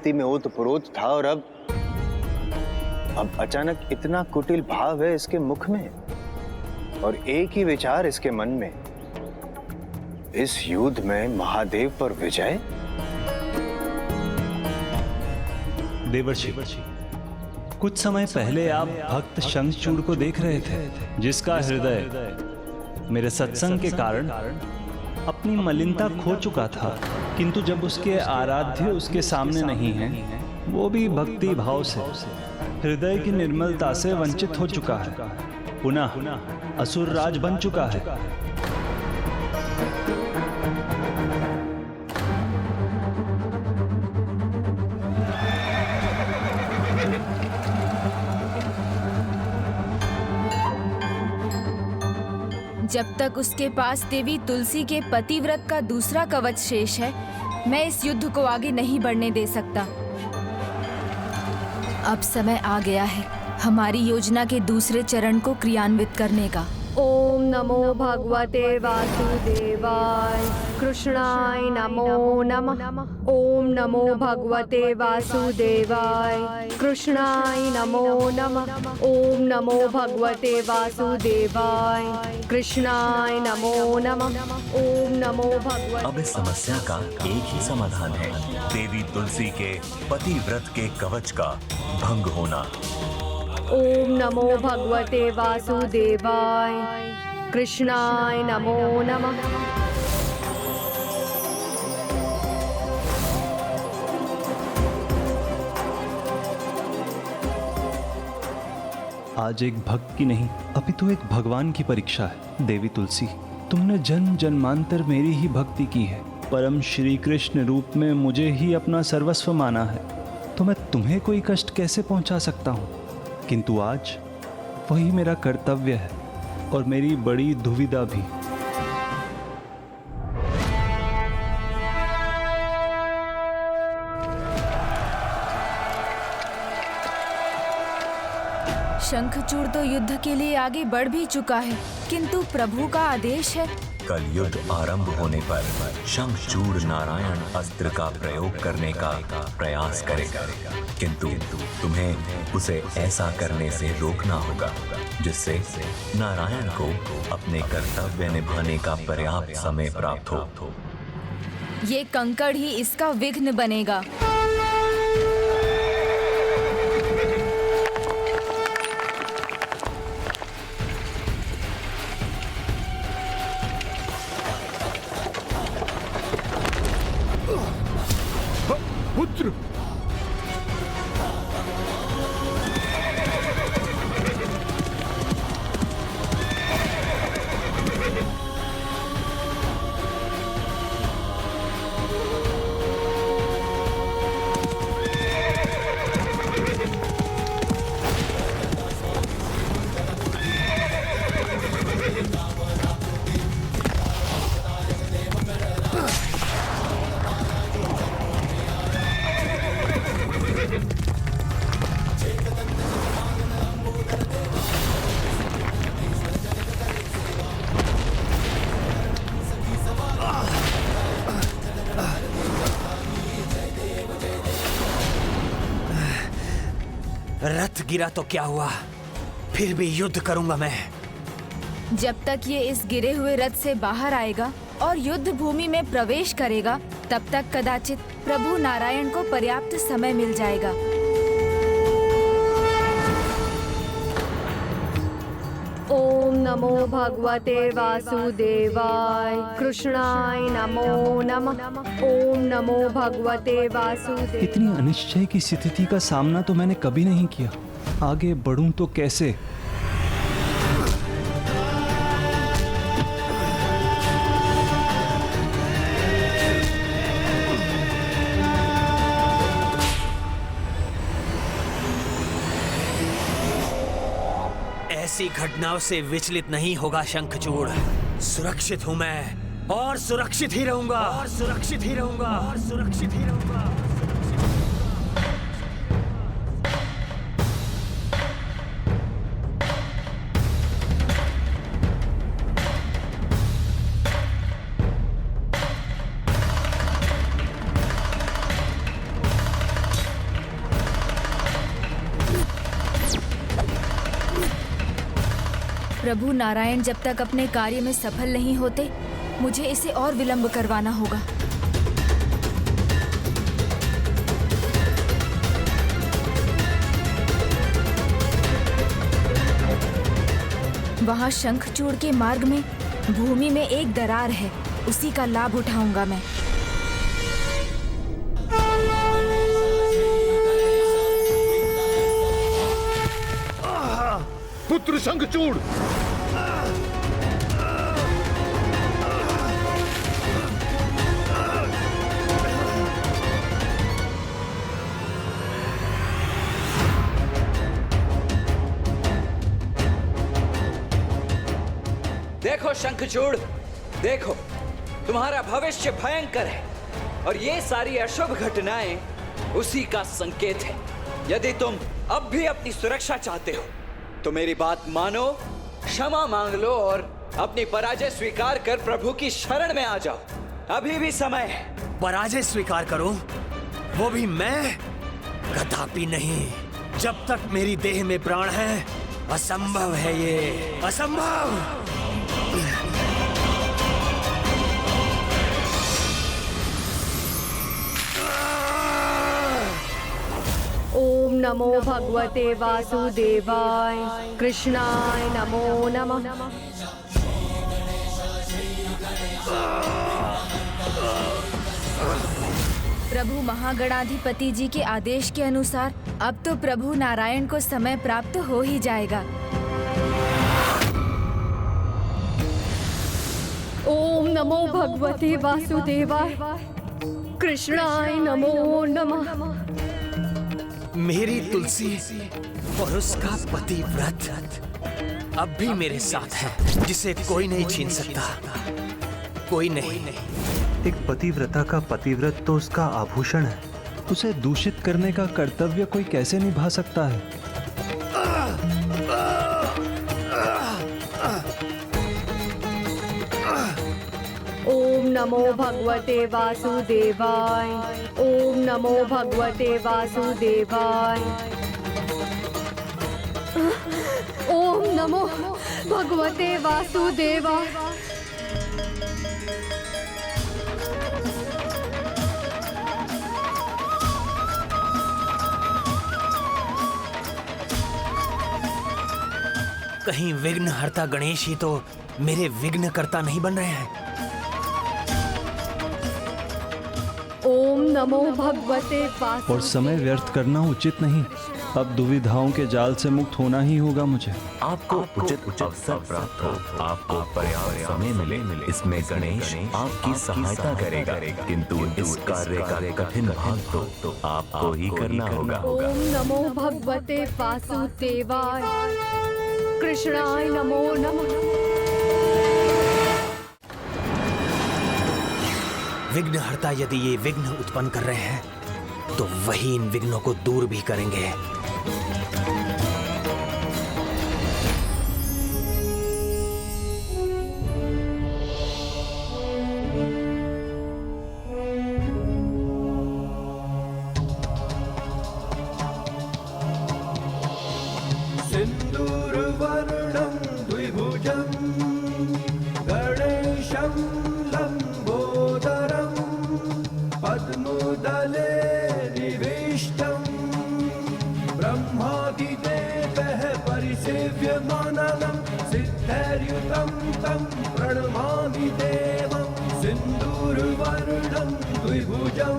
भक्ति में ओतप्रोत था और अब अचानक इतना कुटिल भाव है इसके मुख में और एक ही विचार इसके मन में, इस युद्ध में महादेव पर विजय। देवर्षि, कुछ समय पहले आप भक्त शंखचूड़ को देख रहे थे, जिसका हृदय मेरे सत्संग के कारण अपनी मलिनता खो चुका था, किंतु जब उसके आराध्य उसके सामने नहीं हैं, वो भी भक्ति भाव से हृदय की निर्मलता से वंचित हो चुका है, पुनः असुर राज बन चुका है। जब तक उसके पास देवी तुलसी के पतिव्रत का दूसरा कवच शेष है, मैं इस युद्ध को आगे नहीं बढ़ने दे सकता। अब समय आ गया है हमारी योजना के दूसरे चरण को क्रियान्वित करने का। ओम नमो भगवते वासुदेवाय, कृष्णाय नमो नमः। ओम नमो भगवते वासुदेवाय, कृष्णाय नमो नमः। ओम नमो भगवते वासुदेवाय, कृष्णाय नमो नमः। ओम नमो भगवते। अब इस समस्या का एक ही समाधान है, देवी तुलसी के पतिव्रत के कवच का भंग होना। ओम नमो भगवते वासुदेवाय, कृष्णाय नमो नमः। आज एक भक्त की नहीं, अभी तो एक भगवान की परीक्षा है। देवी तुलसी, तुमने जन्म जन्मांतर मेरी ही भक्ति की है, परम श्री कृष्ण रूप में मुझे ही अपना सर्वस्व माना है, तो मैं तुम्हें कोई कष्ट कैसे पहुंचा सकता हूं? किंतु आज वही मेरा कर्तव्य है और मेरी बड़ी दुविधा भी। शंखचूड़ तो युद्ध के लिए आगे बढ़ भी चुका है, किंतु प्रभु का आदेश है। कल युद्ध आरंभ होने पर शंखचूड़ नारायण अस्त्र का प्रयोग करने का प्रयास करेगा, किंतु तुम्हें उसे ऐसा करने से रोकना होगा जिससे नारायण को अपने कर्तव्य निभाने का पर्याप्त समय प्राप्त हो। ये कंकड़ ही इसका विघ्न बनेगा। पुत्र, रथ गिरा तो क्या हुआ, फिर भी युद्ध करूंगा मैं। जब तक ये इस गिरे हुए रथ से बाहर आएगा और युद्ध भूमि में प्रवेश करेगा, तब तक कदाचित प्रभु नारायण को पर्याप्त समय मिल जाएगा। ओम नमो भगवते वासुदेवाय, कृष्णाय नमो नमः। ओम नमो भगवते वासुदेवाय। इतनी अनिश्चय की स्थिति का सामना तो मैंने कभी नहीं किया। आगे बढ़ूं तो कैसे? ऐसी घटनाओं से विचलित नहीं होगा शंखचूड़। सुरक्षित हूं मैं और सुरक्षित ही रहूंगा, और सुरक्षित ही रहूंगा, और सुरक्षित ही रहूंगा। प्रभु नारायण जब तक अपने कार्य में सफल नहीं होते, मुझे इसे और विलंब करवाना होगा। वहाँ शंखचूड़ के मार्ग में भूमि में एक दरार है, उसी का लाभ उठाऊंगा मैं। पुत्र शंखचूड़, देखो शंखचूड़, देखो तुम्हारा भविष्य भयंकर है और ये सारी अशुभ घटनाएं उसी का संकेत है। यदि तुम अब भी अपनी सुरक्षा चाहते हो तो मेरी बात मानो, क्षमा मांग लो और अपनी पराजय स्वीकार कर प्रभु की शरण में आ जाओ। अभी भी समय है। पराजय स्वीकार करूं, वो भी मैं? कदापि नहीं। जब तक मेरी देह में प्राण है, असंभव है ये, असंभव। ओम नमो भगवते वासुदेवाय, कृष्णाय नमो नमः। प्रभु महागणाधिपति जी के आदेश के अनुसार अब तो प्रभु नारायण को समय प्राप्त हो ही जाएगा। ओम नमो भगवते वासुदेवाय, कृष्णाय नमो नमः। मेरी तुलसी और उसका पतिव्रत अब भी मेरे साथ है, जिसे कोई नहीं छीन सकता, कोई नहीं। एक पतिव्रता का पतिव्रत तो उसका आभूषण है, उसे दूषित करने का कर्तव्य कोई कैसे निभा सकता है? ओम नमो भगवते वासुदेवाय, ओम नमो भगवते वासुदेवाय, ओम नमो भगवते वासुदेवाय। कहीं विघ्नहर्ता गणेश ही तो मेरे विघ्नकर्ता नहीं बन रहे हैं? ओम नमो भगवते वासुदेवाय। और समय व्यर्थ करना उचित नहीं। अब दुविधाओं के जाल से मुक्त होना ही होगा मुझे। आपको उचित अवसर प्राप्त हो, आपको पर्याप्त समय मिले, इसमें गणेश आपकी सहायता करेगा, किंतु इस कार्य का कठिन भाग तो आपको ही करना होगा। ओम नमो भगवते वासुदेवाय, कृष्णाय नमो नमः। विघ्नहर्ता यदि ये विघ्न उत्पन्न कर रहे हैं, तो वही इन विघ्नों को दूर भी करेंगे। सिन्दूरवर्णं द्विभुजं गणेशं लम्बोदरं पद्मोदले निविष्टं ब्रह्मादिदेवः परिसेव्यमानं सिद्धैर्युतं तं प्रणमामि देवं। सिन्दूरवर्णं द्विभुजं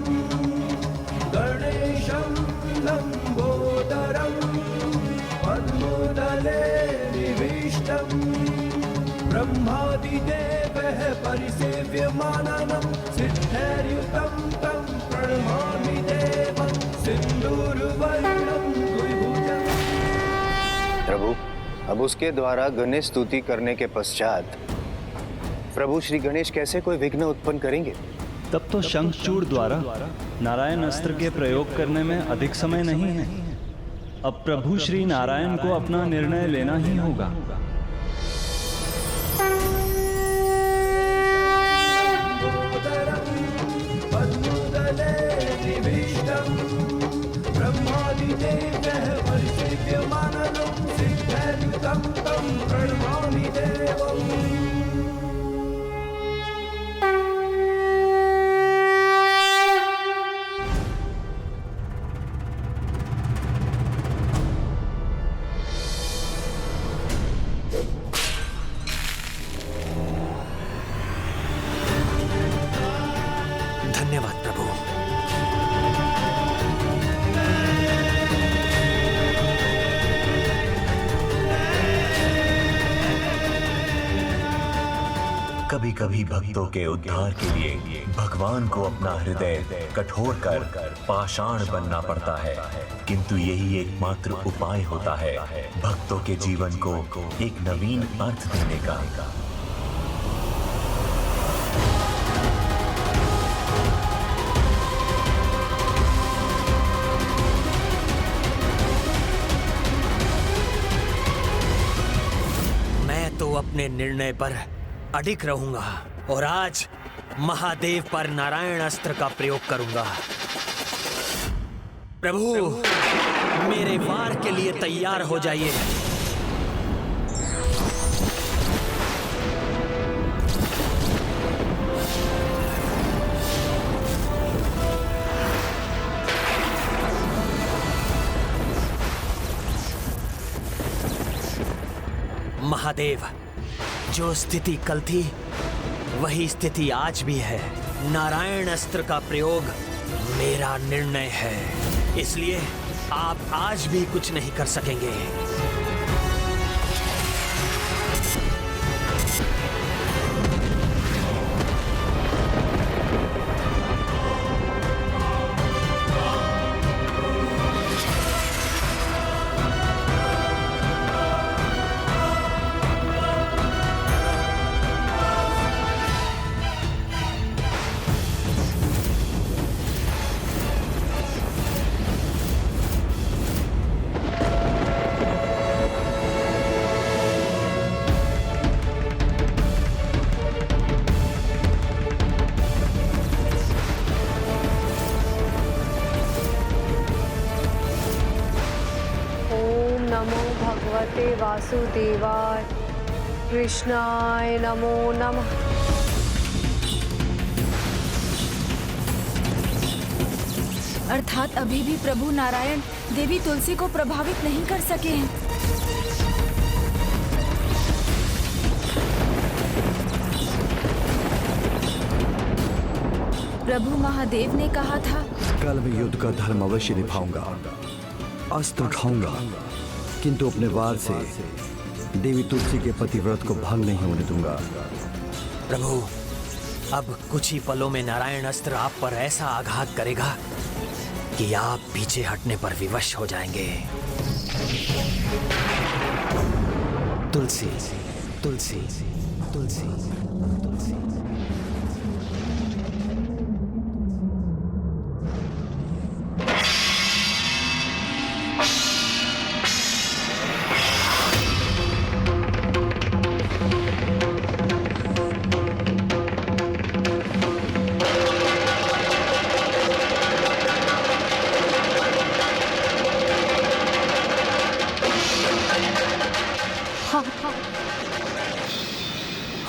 गणेशं लम्बोदरं पद्मोदले निविष्टं ब्रह्मादिदेवः परिसेव्यमानं सिद्धैर्युतं तं प्रणमामि देवं। सिन्दूरवर्णं द्विभुजम्। प्रभु, अब उसके द्वारा गणेश स्तुति करने के पश्चात प्रभु श्री गणेश कैसे कोई विघ्न उत्पन्न करेंगे? तब तो शंखचूड़ द्वारा नारायण अस्त्र के प्रयोग करने में अधिक समय नहीं है। अब प्रभु श्री नारायण को अपना निर्णय लेना ही होगा। पद्मोदले निविष्टं ब्रह्मादिदेवः परिसेव्यमानं सिद्धैर्युतं तं तं प्रणमामि देवम्। धन्यवाद प्रभु। कभी कभी भक्तों के उद्धार के लिए भगवान को अपना हृदय कठोर कर पाषाण बनना पड़ता है, किंतु यही एकमात्र उपाय होता है भक्तों के जीवन को एक नवीन अर्थ देने का। मैं तो अपने निर्णय पर अडिग रहूंगा और आज महादेव पर नारायण अस्त्र का प्रयोग करूंगा। प्रभु, मेरे वार के लिए तैयार हो जाइए। महादेव, जो स्थिति कल थी वही स्थिति आज भी है। नारायण अस्त्र का प्रयोग मेरा निर्णय है, इसलिए आप आज भी कुछ नहीं कर सकेंगे। नमो भगवते वासुदेवाय। कृष्णाय नमो नमः। अर्थात अभी भी प्रभु नारायण देवी तुलसी को प्रभावित नहीं कर सके हैं। प्रभु महादेव ने कहा था, कल मैं युद्ध का धर्म अवश्य निभाऊंगा, अस्त्र उठाऊंगा, किंतु अपने वार से देवी तुलसी के पतिव्रत को भंग नहीं होने दूंगा। प्रभु, अब कुछ ही पलों में नारायण अस्त्र आप पर ऐसा आघात करेगा कि आप पीछे हटने पर विवश हो जाएंगे। तुलसी, तुलसी, तुलसी, तुलसी।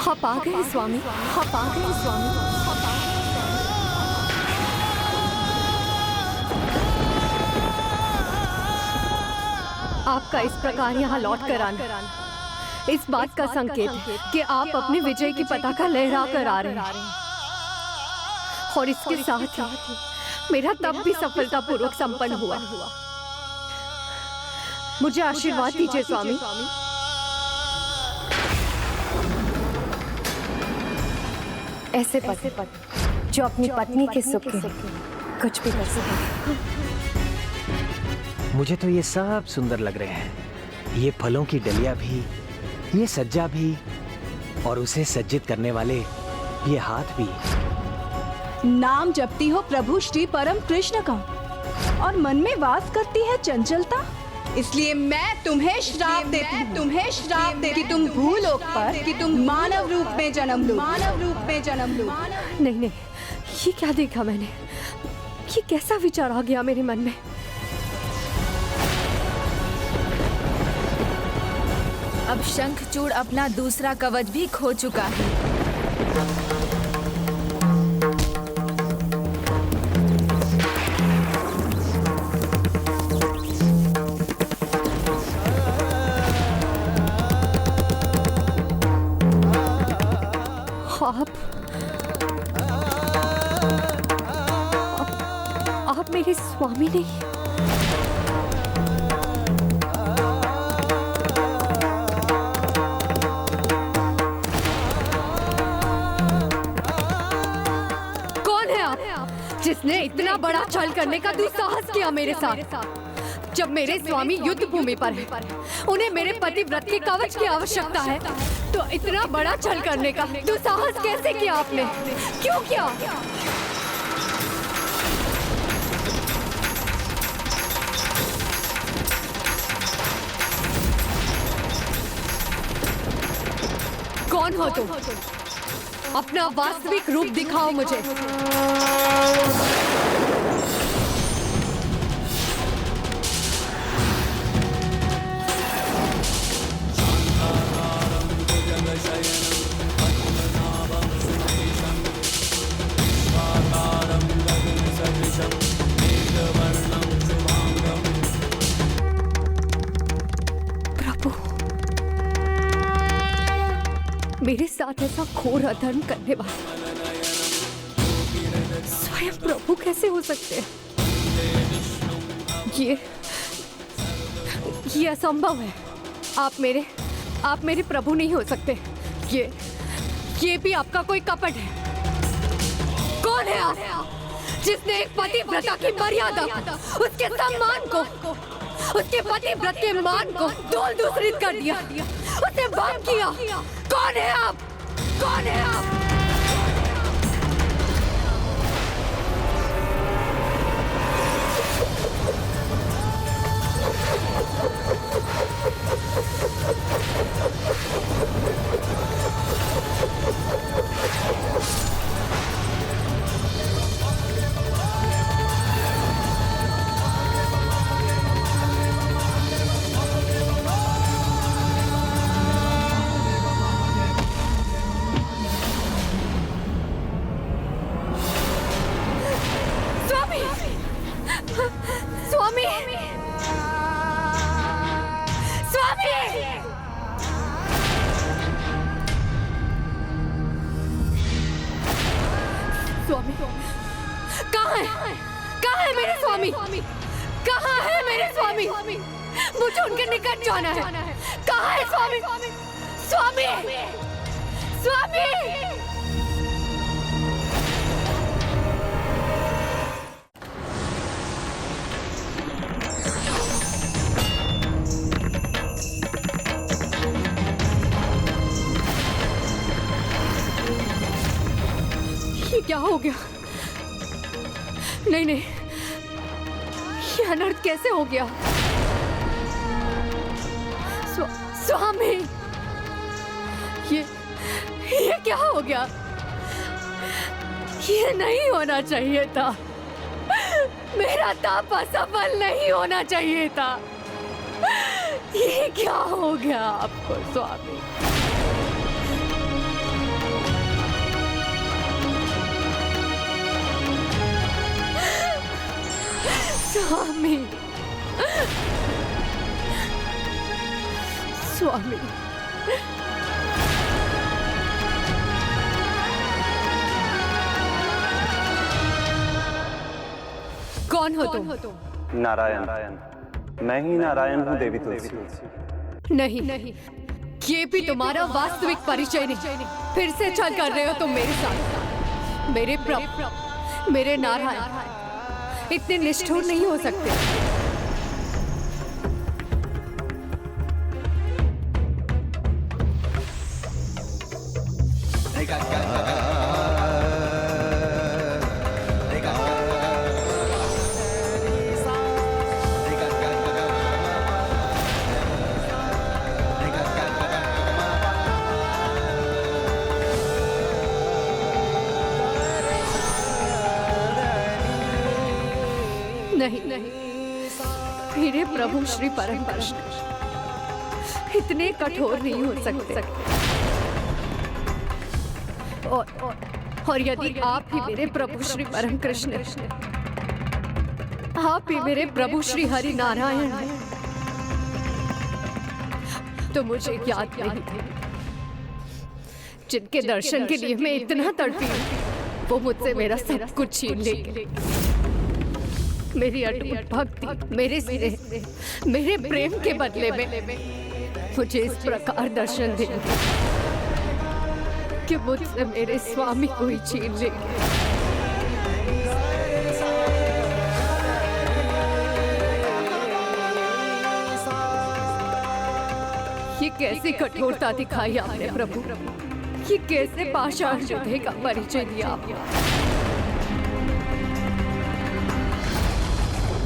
आप आ गए स्वामी, आप आ गए स्वामी। आपका इस प्रकार यहाँ लौट कर आना इस बात का संकेत है कि आप अपने विजय की पताका लहरा कर आ रहे हैं, और इसके साथ ही मेरा तप भी सफलतापूर्वक संपन्न हुआ। मुझे आशीर्वाद दीजिए स्वामी। ऐसे पति जो अपनी पत्नी के सुख के कुछ भी कर सके। मुझे तो ये सब सुंदर लग रहे हैं, ये फलों की डलिया भी, ये सज्जा भी, और उसे सज्जित करने वाले ये हाथ भी। नाम जपती हो प्रभु श्री परम कृष्ण का और मन में वास करती है चंचलता, इसलिए मैं तुम्हें श्राप देती कि तुम भूलोक पर कि तुम मानव रूप में जन्म लो, मानव रूप में जन्म लो। नहीं नहीं, ये क्या देखा मैंने, ये कैसा विचार आ गया मेरे मन में। अब शंखचूड़ अपना दूसरा कवच भी खो चुका है। आप मेरे स्वामी नहीं। कौन है आप जिसने इतना बड़ा छल करने का दुस्साहस किया मेरे साथ? जब मेरे स्वामी युद्ध भूमि पर है, उन्हें मेरे पतिव्रत के कवच की आवश्यकता है, तो इतना बड़ा छल करने का दुस्साहस कैसे किया आपने? क्यों किया? कौन हो तुम? अपना वास्तविक रूप दिखाओ मुझे। मेरे साथ ऐसा घोर अधर्म करने वाला स्वयं प्रभु कैसे हो सकते हैं? ये असंभव है। आप मेरे प्रभु नहीं हो सकते। ये भी आपका कोई कपट है। कौन है आप जिसने एक पतिव्रता की मर्यादा, उसके सम्मान को, उसके पतिव्रत के मान को धूल दूसरित कर दिया, उसे भंग किया? कौन है आप? कौन है आप? स्वामी, कहाँ है मेरे स्वामी? कहाँ है मेरे स्वामी? मुझे उनके निकट जाना है। कहाँ है स्वामी? स्वामी, स्वामी! ये क्या हो गया? नहीं, ये अनर्थ कैसे हो गया? स्वामी, ये क्या हो गया? ये नहीं होना चाहिए था। मेरा ताप असफल नहीं होना चाहिए था। ये क्या हो गया आपको स्वामी? स्वामी, स्वामी, कौन हो तुम? नारायण। मैं ही नारायण हूँ देवी तुलसी। नहीं, ये भी तुम्हारा वास्तविक परिचय नहीं। फिर से छल कर रहे हो तुम मेरे साथ। मेरे प्रभु, मेरे नारायण इतने निष्ठुर नहीं हो सकते। नहीं, मेरे प्रभु श्री परम कृष्ण, इतने कठोर नहीं हो सकते। और यदि आप ही मेरे प्रभु श्री परम कृष्ण, आप ही मेरे प्रभु श्री हरि नारायण हैं, तो मुझे याद नहीं थे जिनके दर्शन के लिए मैं इतना तड़पी हूं, वो मुझसे मेरा सब कुछ छीन लेंगे। मेरी अटूट भक्ति, मेरे स्नेह, मेरे प्रेम के बदले में मुझे इस प्रकार दर्शन देंगे कि मुझसे मेरे स्वामी को ही छीन लेंगे। ये कैसी कठोरता दिखाई आपने प्रभु, ये कैसे पाषाण हृदय का परिचय दिया आपने।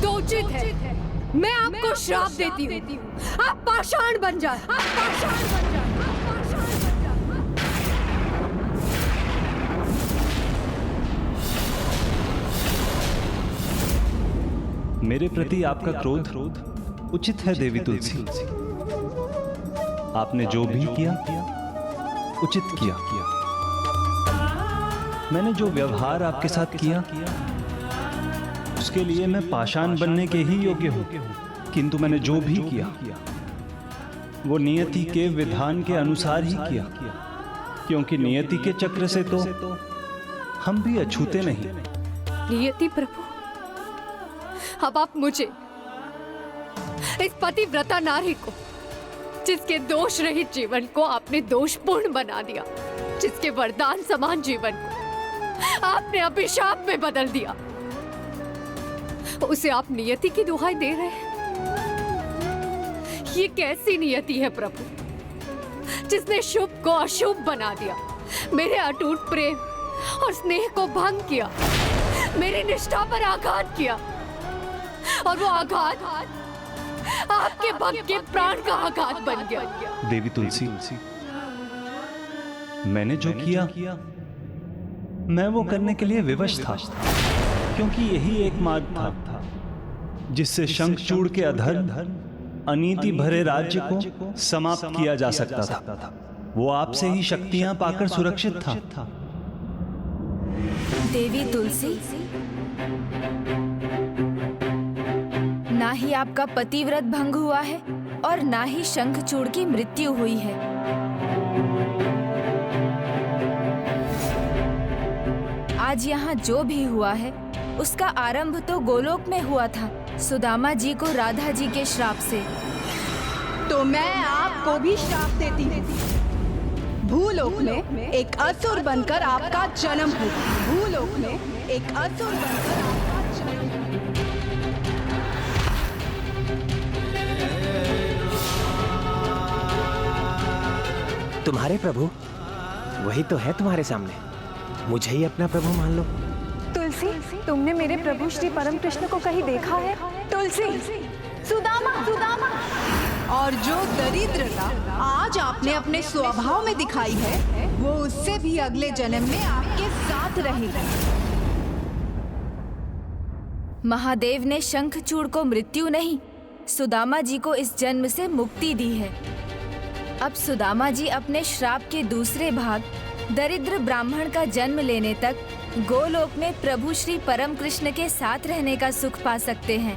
तो उचित है मैं आपको श्राप देती हूँ, आप पाषाण बन जाए, आप पाषाण बन जाए। मेरे प्रति आपका क्रोध उचित है देवी तुलसी। आपने जो भी किया उचित किया। मैंने जो व्यवहार आपके साथ किया उसके लिए मैं पाषाण बनने के ही योग्य हूं, किंतु मैंने जो भी किया वो नियति के विधान के अनुसार ही किया, क्योंकि नियति के चक्र से तो हम भी अछूते नहीं। नियति प्रभु, अब आप मुझे, इस पतिव्रता नारी को, जिसके दोष रहित जीवन को आपने दोषपूर्ण बना दिया, जिसके वरदान समान जीवन को आपने अभिशाप में बदल दिया, उसे आप नियति की दुहाई दे रहे हैं। ये कैसी नियति है प्रभु, जिसने शुभ को अशुभ बना दिया, मेरे अटूट प्रेम और स्नेह को भंग किया, मेरी निष्ठा पर आघात किया, और वो आघात आपके भक्त के प्राण का आघात बन गया। देवी तुलसी, मैंने जो किया मैं वो करने के लिए विवश था, क्योंकि यही एक मार्ग था जिससे शंखचूड़ के अधर्म, अनीति भरे राज्य को समाप्त किया जा सकता था। वो आपसे ही शक्तियां पाकर सुरक्षित था। देवी तुलसी, ना ही आपका पतिव्रत भंग हुआ है और ना ही शंखचूड़ की मृत्यु हुई है। आज यहाँ जो भी हुआ है उसका आरंभ तो गोलोक में हुआ था, सुदामा जी को राधा जी के श्राप से। तो मैं आपको भी श्राप देती हूँ। भूलोक में एक असुर बनकर आपका जन्म होगा। भूलोक में एक असुर बनकर आपका जन्म होगा। तुम्हारे प्रभु वही तो है तुम्हारे सामने, मुझे ही अपना प्रभु मान लो। तुलसी, तुमने मेरे प्रभु श्री परम कृष्ण को कहीं देखा है? तुलसी, सुदामा, सुदामा। और जो दरिद्रता आज आपने अपने स्वभाव में दिखाई है, वो उससे भी अगले जन्म में आपके साथ रहेगी। महादेव ने शंखचूड़ को मृत्यु नहीं, सुदामा जी को इस जन्म से मुक्ति दी है। अब सुदामा जी अपने श्राप के दूसरे भाग दरिद्र ब्राह्मण का जन्म लेने तक गोलोक में प्रभु श्री परम कृष्ण के साथ रहने का सुख पा सकते हैं।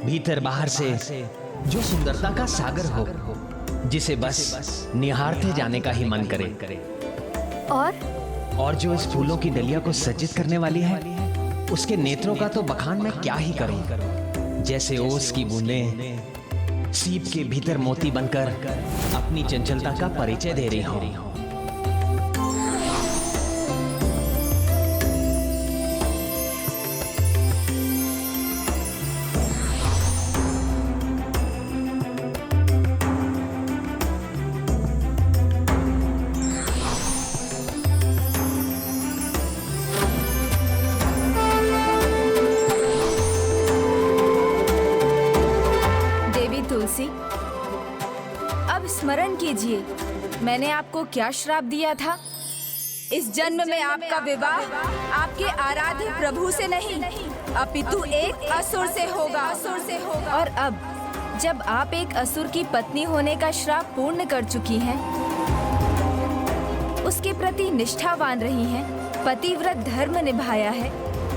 भीतर बाहर से जो सुंदरता का सागर हो, जिसे बस निहारते जाने का ही मन करे। और जो इस फूलों की डलिया को सज्जित करने वाली है, उसके नेत्रों का तो बखान मैं क्या ही करूं। जैसे ओस की बूंदें सीप के भीतर मोती बनकर अपनी चंचलता का परिचय दे रही हो। अब स्मरण कीजिए, मैंने आपको क्या श्राप दिया था? इस जन्म में आपका विवाह आपके आराध्य प्रभु से नहीं, अपितु एक असुर से होगा। और अब जब आप एक असुर की पत्नी होने का श्राप पूर्ण कर चुकी हैं, उसके प्रति निष्ठावान रही हैं, पतिव्रत धर्म निभाया है,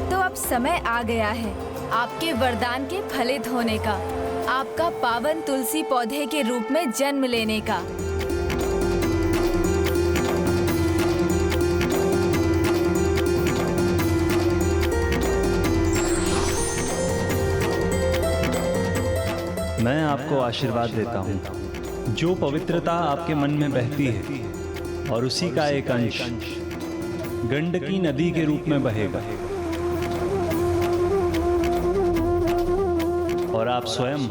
तो अब समय आ गया है आपके वरदान के फलित होने का, आपका पावन तुलसी पौधे के रूप में जन्म लेने का। मैं आपको आशीर्वाद देता हूँ। जो पवित्रता आपके मन में बहती है और उसी का एक अंश गंडकी नदी के रूप में बहेगा, और आप स्वयं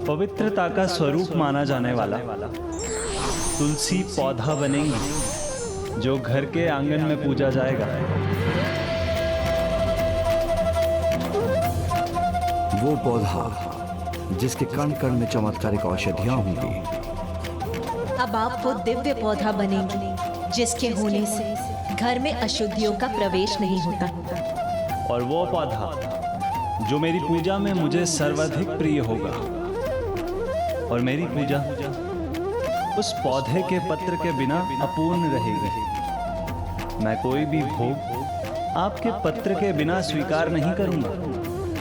पवित्रता का स्वरूप माना जाने वाला तुलसी पौधा बनेंगी, जो घर के आंगन में पूजा जाएगा। वो पौधा जिसके कण कण में चमत्कारिक औषधियां होंगी। अब आप वो दिव्य पौधा बनेंगे जिसके होने से घर में अशुद्धियों का प्रवेश नहीं होता। और वो पौधा जो मेरी पूजा में मुझे सर्वाधिक प्रिय होगा, और मेरी पूजा उस पौधे के पत्र के बिना अपूर्ण रहेगी। मैं कोई भी भोग आपके पत्र के बिना स्वीकार नहीं करूंगा।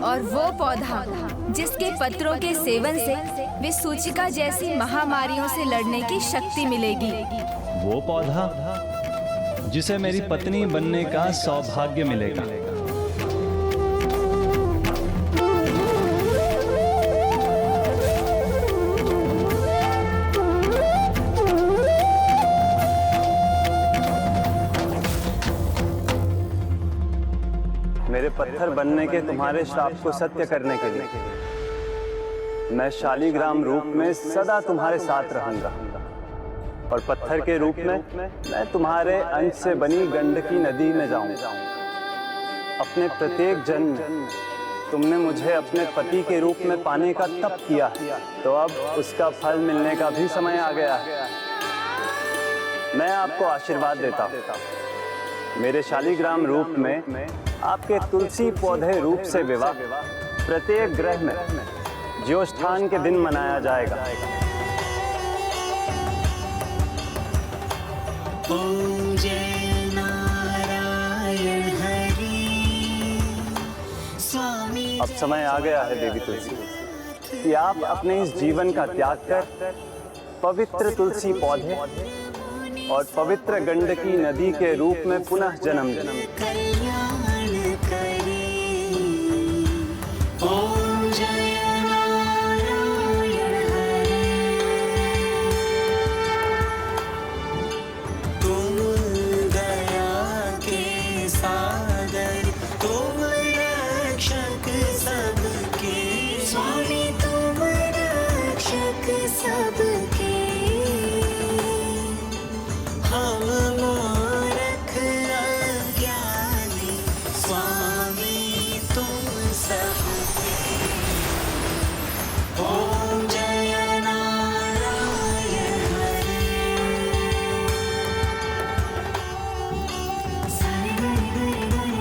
और वो पौधा जिसके पत्रों के सेवन से विसूचिका जैसी महामारियों से लड़ने की शक्ति मिलेगी। वो पौधा जिसे मेरी पत्नी बनने का सौभाग्य मिलेगा। मेरे पत्थर बनने के तुम्हारे श्राप को सत्य करने के लिए मैं शालीग्राम रूप में सदा तुम्हारे साथ रहूंगा, और पत्थर के रूप में मैं तुम्हारे अंश से बनी गंडकी नदी में जाऊंगा। अपने प्रत्येक जन्म तुमने मुझे अपने पति के रूप में पाने का तप किया, तो अब उसका फल मिलने का भी समय आ गया है। मैं आपको आशीर्वाद देता हूँ। मेरे शालीग्राम रूप में आपके तुलसी पौधे रूप से विवाह प्रत्येक ग्रह में ज्योष्ठान के दिन मनाया जाएगा। ओम जय नारायण हरि स्वामी। अब समय आ गया है देवी तुलसी कि आप अपने इस जीवन का त्याग कर पवित्र तुलसी पौधे और पवित्र गंडकी नदी के रूप में पुनः जन्म लें। ओम जय नारायण हरि। तुम दया के सागर, तुम रक्षक सबके स्वामी, तुम रक्षक सबके। हम मूर्ख अज्ञानी स्वामी तुम सबके। ओम जय नारायण हरि। सारे गरे गरे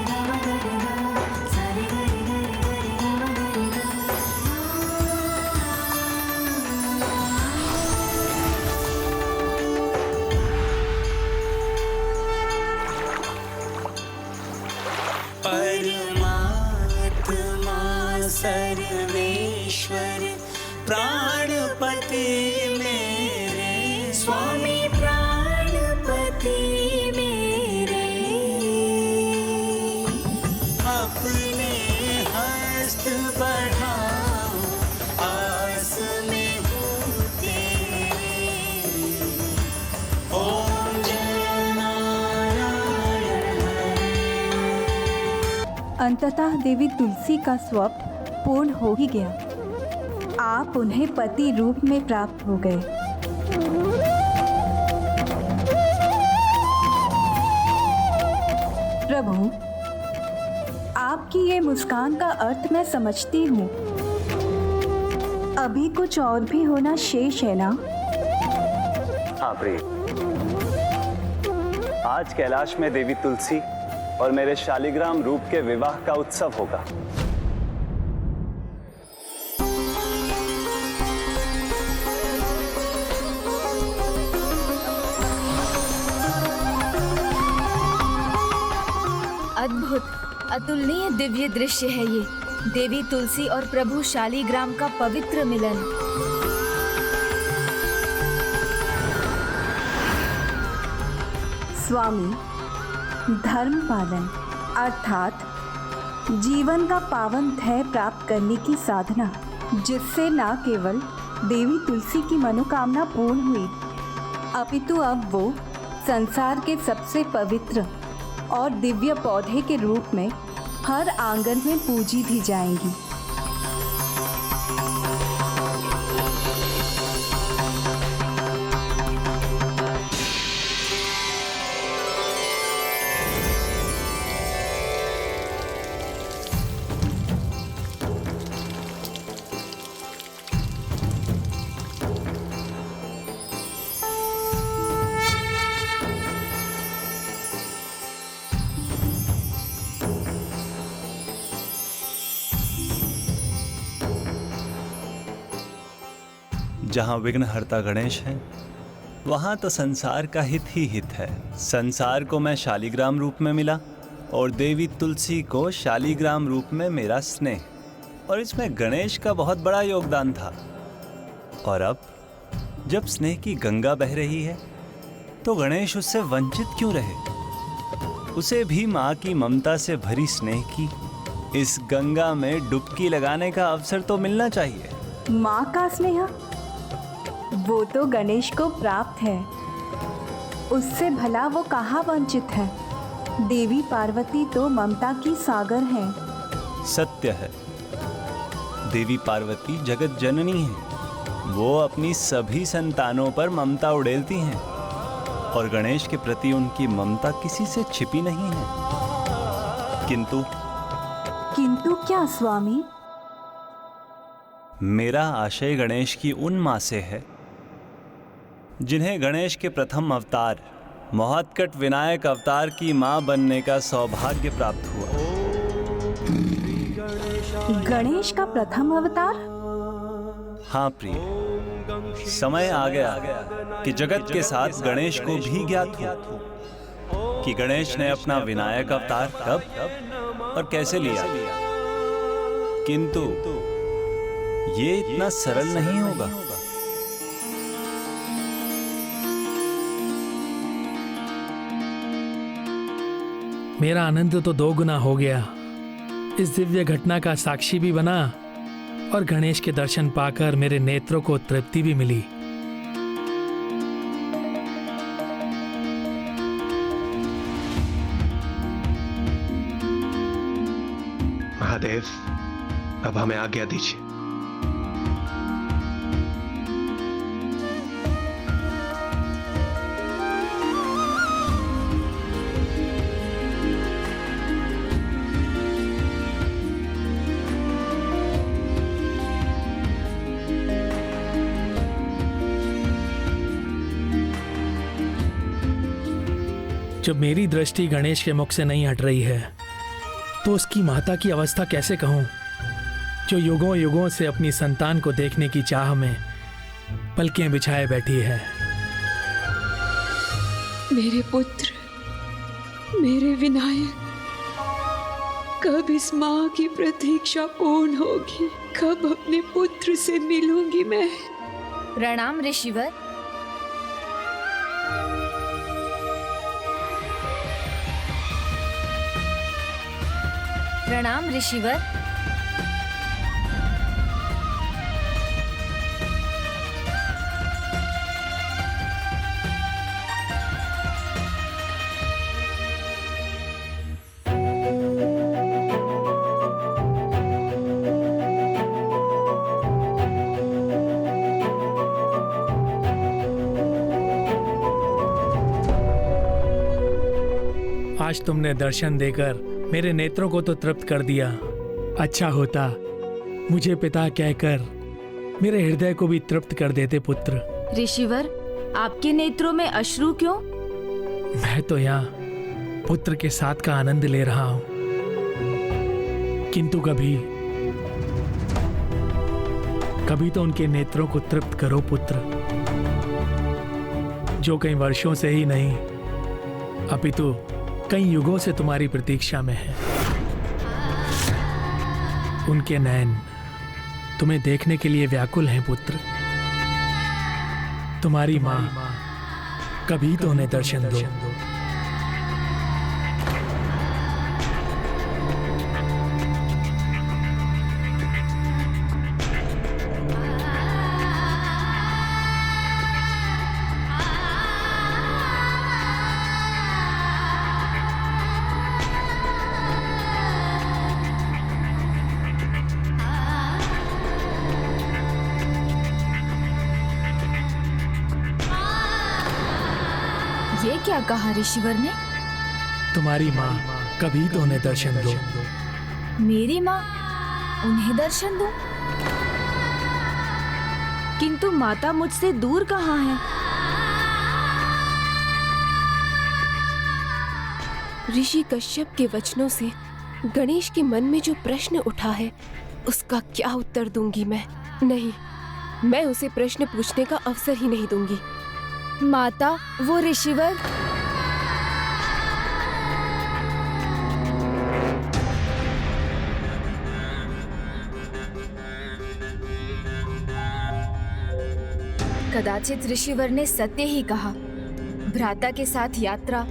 गरे गरे गा, सारे गरे गरे गरे गरे परमात्मा सर्वेश्वर प्राणपति मेरे स्वामी, प्राणपति मेरे। अपने हस्त बढ़ाओ, आस में हूँ तेरे। ओम जय नारायण हरि। अंततः देवी तुलसी का स्वप्न पूर्ण हो ही गया। आप उन्हें पति रूप में प्राप्त हो गए। प्रभु, आपकी ये मुस्कान का अर्थ मैं समझती हूँ। अभी कुछ और भी होना शेष है ना? हाँ प्रिय, आज कैलाश में देवी तुलसी और मेरे शालिग्राम रूप के विवाह का उत्सव होगा। अद्भुत, अतुलनीय दिव्य दृश्य है ये। देवी तुलसी और प्रभु शालिग्राम का पवित्र मिलन। स्वामी, धर्म पालन अर्थात जीवन का पावन ध्येय प्राप्त करने की साधना, जिससे न केवल देवी तुलसी की मनोकामना पूर्ण हुई, अपितु अब वो संसार के सबसे पवित्र और दिव्य पौधे के रूप में हर आंगन में पूजी भी जाएंगी। जहाँ विघ्नहर्ता गणेश है, वहाँ तो संसार का हित ही हित है। संसार को मैं शालिग्राम रूप में मिला और देवी तुलसी को शालिग्राम रूप में मेरा स्नेह, और इसमें गणेश का बहुत बड़ा योगदान था। और अब जब स्नेह की गंगा बह रही है, तो गणेश उससे वंचित क्यों रहे? उसे भी माँ की ममता से भरी स्नेह की इस गंगा में डुबकी लगाने का अवसर तो मिलना चाहिए। माँ का स्नेह वो तो गणेश को प्राप्त है, उससे भला वो कहाँ वंचित है। देवी पार्वती तो ममता की सागर हैं। सत्य है, देवी पार्वती जगत जननी है। वो अपनी सभी संतानों पर ममता उड़ेलती हैं, और गणेश के प्रति उनकी ममता किसी से छिपी नहीं है। किंतु क्या स्वामी? मेरा आशय गणेश की उन माँ से है जिन्हें गणेश के प्रथम अवतार महोत्कट विनायक अवतार की माँ बनने का सौभाग्य प्राप्त हुआ। गणेश का प्रथम अवतार? हाँ प्रिय, समय आ गया कि जगत के साथ गणेश को भी ज्ञात हो कि गणेश ने अपना विनायक अवतार कब और कैसे लिया। किंतु ये इतना सरल नहीं होगा। मेरा आनंद तो 2 गुना हो गया। इस दिव्य घटना का साक्षी भी बना और गणेश के दर्शन पाकर मेरे नेत्रों को तृप्ति भी मिली। महादेव, अब हमें आज्ञा दीजिए। जब मेरी दृष्टि गणेश के मुख से नहीं हट रही है, तो उसकी माता की अवस्था कैसे कहूं, जो युगों युगों से अपनी संतान को देखने की चाह में पलकें बिछाए बैठी है। मेरे पुत्र, मेरे विनायक, कब इस माँ की प्रतीक्षा पूर्ण होगी? कब अपने पुत्र से मिलूंगी मैं? प्रणाम ऋषिवर। प्रणाम ऋषिवर। आज तुमने दर्शन देकर मेरे नेत्रों को तो तृप्त कर दिया। अच्छा होता मुझे पिता कहकर मेरे हृदय को भी तृप्त कर देते पुत्र। ऋषिवर, आपके नेत्रों में अश्रु क्यों? मैं तो यहाँ पुत्र के साथ का आनंद ले रहा हूं, किंतु कभी तो उनके नेत्रों को तृप्त करो पुत्र, जो कई वर्षों से ही नहीं अपितु कई युगों से तुम्हारी प्रतीक्षा में है। उनके नयन तुम्हें देखने के लिए व्याकुल हैं पुत्र। तुम्हारी मां कभी तो उन्हें दर्शन दो। ये क्या कहा ऋषिवर ने? तुम्हारी माँ कभी तो उन्हें दर्शन दो। मेरी माँ उन्हें दर्शन दो? किंतु माता मुझसे दूर कहाँ है? ऋषि कश्यप के वचनों से गणेश के मन में जो प्रश्न उठा है, उसका क्या उत्तर दूंगी मैं? नहीं, मैं उसे प्रश्न पूछने का अवसर ही नहीं दूंगी। माता, वो ऋषिवर। कदाचित ऋषिवर ने सत्य ही कहा। भ्राता के साथ यात्रा,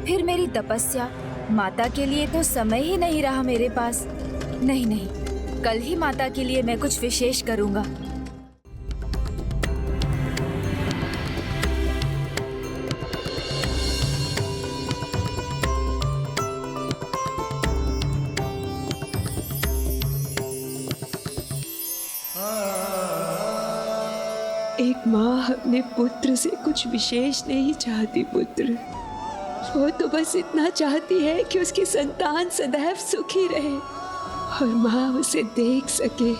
फिर मेरी तपस्या, माता के लिए तो समय ही नहीं रहा मेरे पास। नहीं, कल ही माता के लिए मैं कुछ विशेष करूंगा। एक माँ अपने पुत्र से कुछ विशेष नहीं चाहती पुत्र, वो तो बस इतना चाहती है कि उसकी संतान सदैव सुखी रहे और माँ उसे देख सके।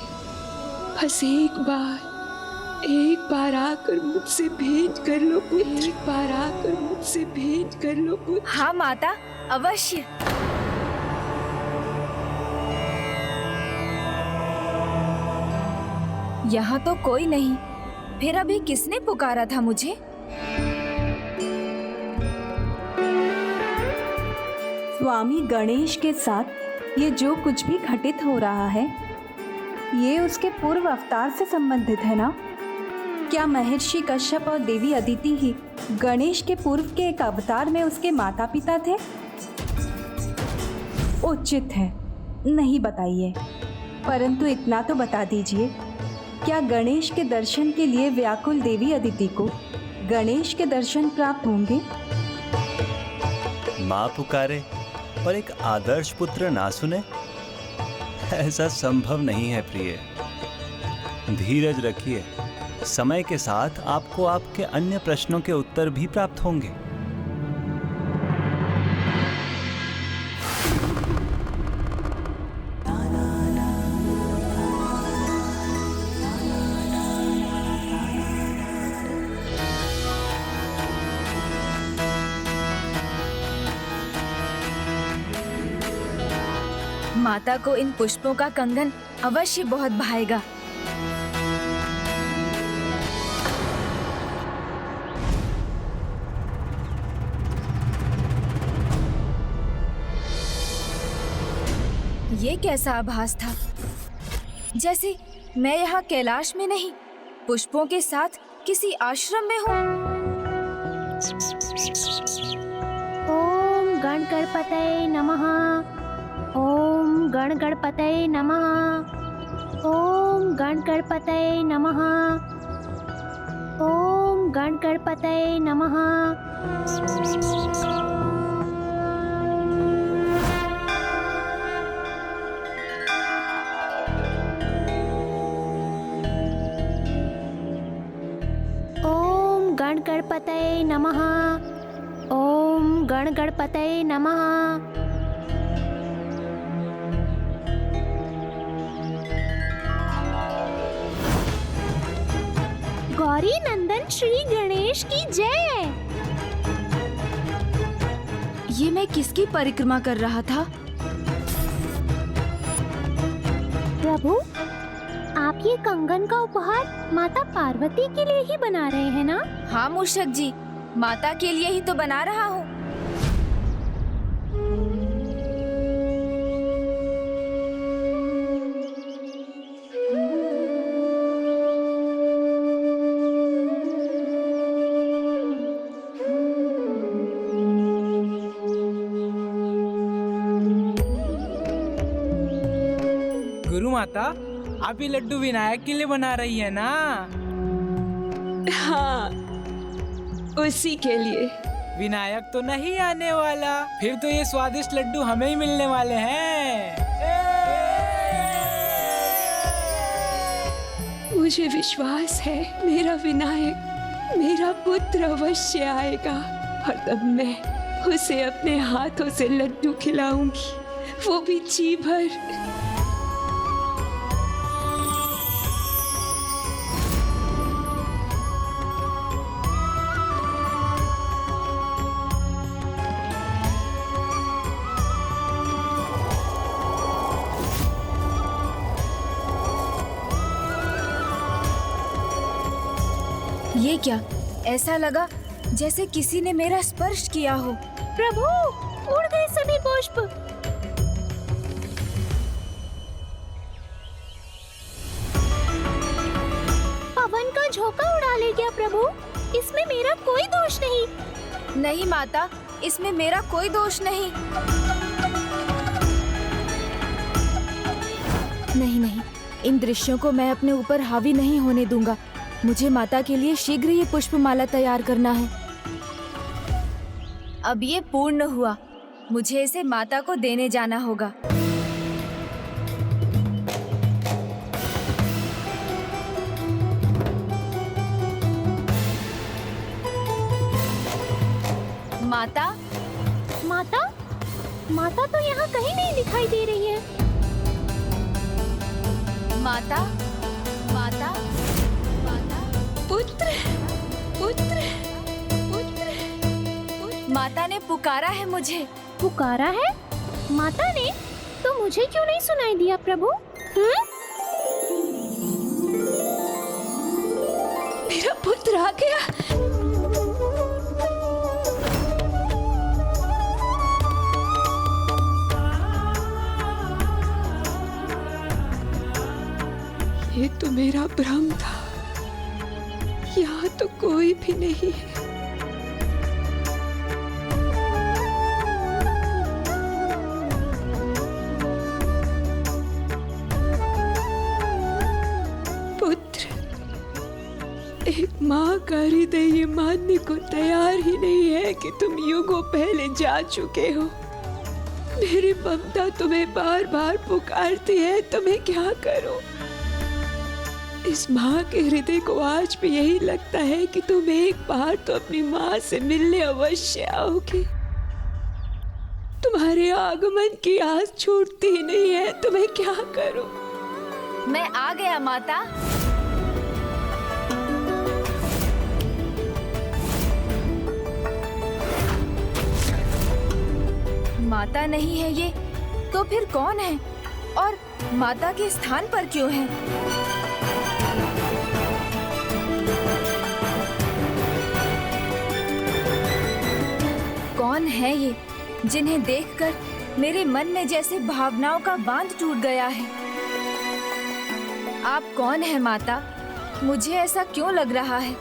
बस एक बार आकर मुझसे भेंट कर लो पुत्र, एक बार आकर मुझसे भेंट कर लो पुत्र। हाँ माता, अवश्य। यहाँ तो कोई नहीं, फिर अभी किसने पुकारा था मुझे? स्वामी गणेश के साथ ये जो कुछ भी घटित हो रहा है, ये उसके पूर्व अवतार से संबंधित है ना? क्या महर्षि कश्यप और देवी अदिति ही गणेश के पूर्व के एक अवतार में उसके माता पिता थे? उचित है, नहीं बताइए, परंतु इतना तो बता दीजिए, क्या गणेश के दर्शन के लिए व्याकुल देवी अदिति को गणेश के दर्शन प्राप्त होंगे? माँ पुकारे और एक आदर्श पुत्र ना सुने, ऐसा संभव नहीं है प्रिय। धीरज रखिए, समय के साथ आपको आपके अन्य प्रश्नों के उत्तर भी प्राप्त होंगे। माता को इन पुष्पों का कंगन अवश्य बहुत भाएगा। ये कैसा आभास था, जैसे मैं यहाँ कैलाश में नहीं, पुष्पों के साथ किसी आश्रम में हूँ। ओम गण गणपतये नमः। ओम गण गणपतये नमः। ओम गण गणपतये नमः। ओम गण गणपतये नमः। ओम गण गणपतये नमः। ओम गण गणपतये नमः। गौरी नंदन श्री गणेश गणेश की जय। ये मैं किसकी परिक्रमा कर रहा था? प्रभु, आप ये कंगन का उपहार माता पार्वती के लिए ही बना रहे हैं ना? हाँ मूषक जी, माता के लिए ही तो बना रहा हूँ। गुरु माता, आप ये लड्डू विनायक के लिए बना रही है ना? हाँ, उसी के लिए। विनायक तो नहीं आने वाला, फिर तो ये स्वादिष्ट लड्डू हमें ही मिलने वाले हैं। मुझे विश्वास है मेरा विनायक, मेरा पुत्र अवश्य आएगा और तब मैं उसे अपने हाथों से लड्डू खिलाऊंगी, वो भी जी भर। ये क्या? ऐसा लगा जैसे किसी ने मेरा स्पर्श किया हो। प्रभु, उड़ गए सभी पुष्प। पवन का झोंका उड़ा ले गया प्रभु, इसमें मेरा कोई दोष नहीं। नहीं माता, इसमें मेरा कोई दोष नहीं। नहीं नहीं, इन दृश्यों को मैं अपने ऊपर हावी नहीं होने दूंगा। मुझे माता के लिए शीघ्र ये पुष्पमाला तैयार करना है। अब ये पूर्ण हुआ, मुझे इसे माता को देने जाना होगा। माता, माता, माता तो यहाँ कहीं नहीं दिखाई दे रही है। माता, माता, पुत्र, पुत्र, पुत्र, माता ने पुकारा है मुझे। पुकारा है? माता ने? तो मुझे क्यों नहीं सुनाई दिया प्रभु? मेरा पुत्र आ गया। ये तो मेरा भ्रम था, यहाँ तो कोई भी नहीं है। पुत्र, एक माँ का हृदय ये मानने को तैयार ही नहीं है कि तुम युगों पहले जा चुके हो। मेरी ममता तुम्हें बार बार पुकारती है, तुम्हें क्या करो? इस माँ के हृदय को आज भी यही लगता है कि तुम एक बार तो अपनी माँ से मिलने अवश्य आओगे। तुम्हारे आगमन की आस छूटती ही नहीं है, तुम्हें क्या करो? मैं आ गया माता। माता नहीं है ये, तो फिर कौन है? और माता के स्थान पर क्यों है? कौन है ये जिन्हें देखकर मेरे मन में जैसे भावनाओं का बांध टूट गया है? आप कौन है माता? मुझे ऐसा क्यों लग रहा है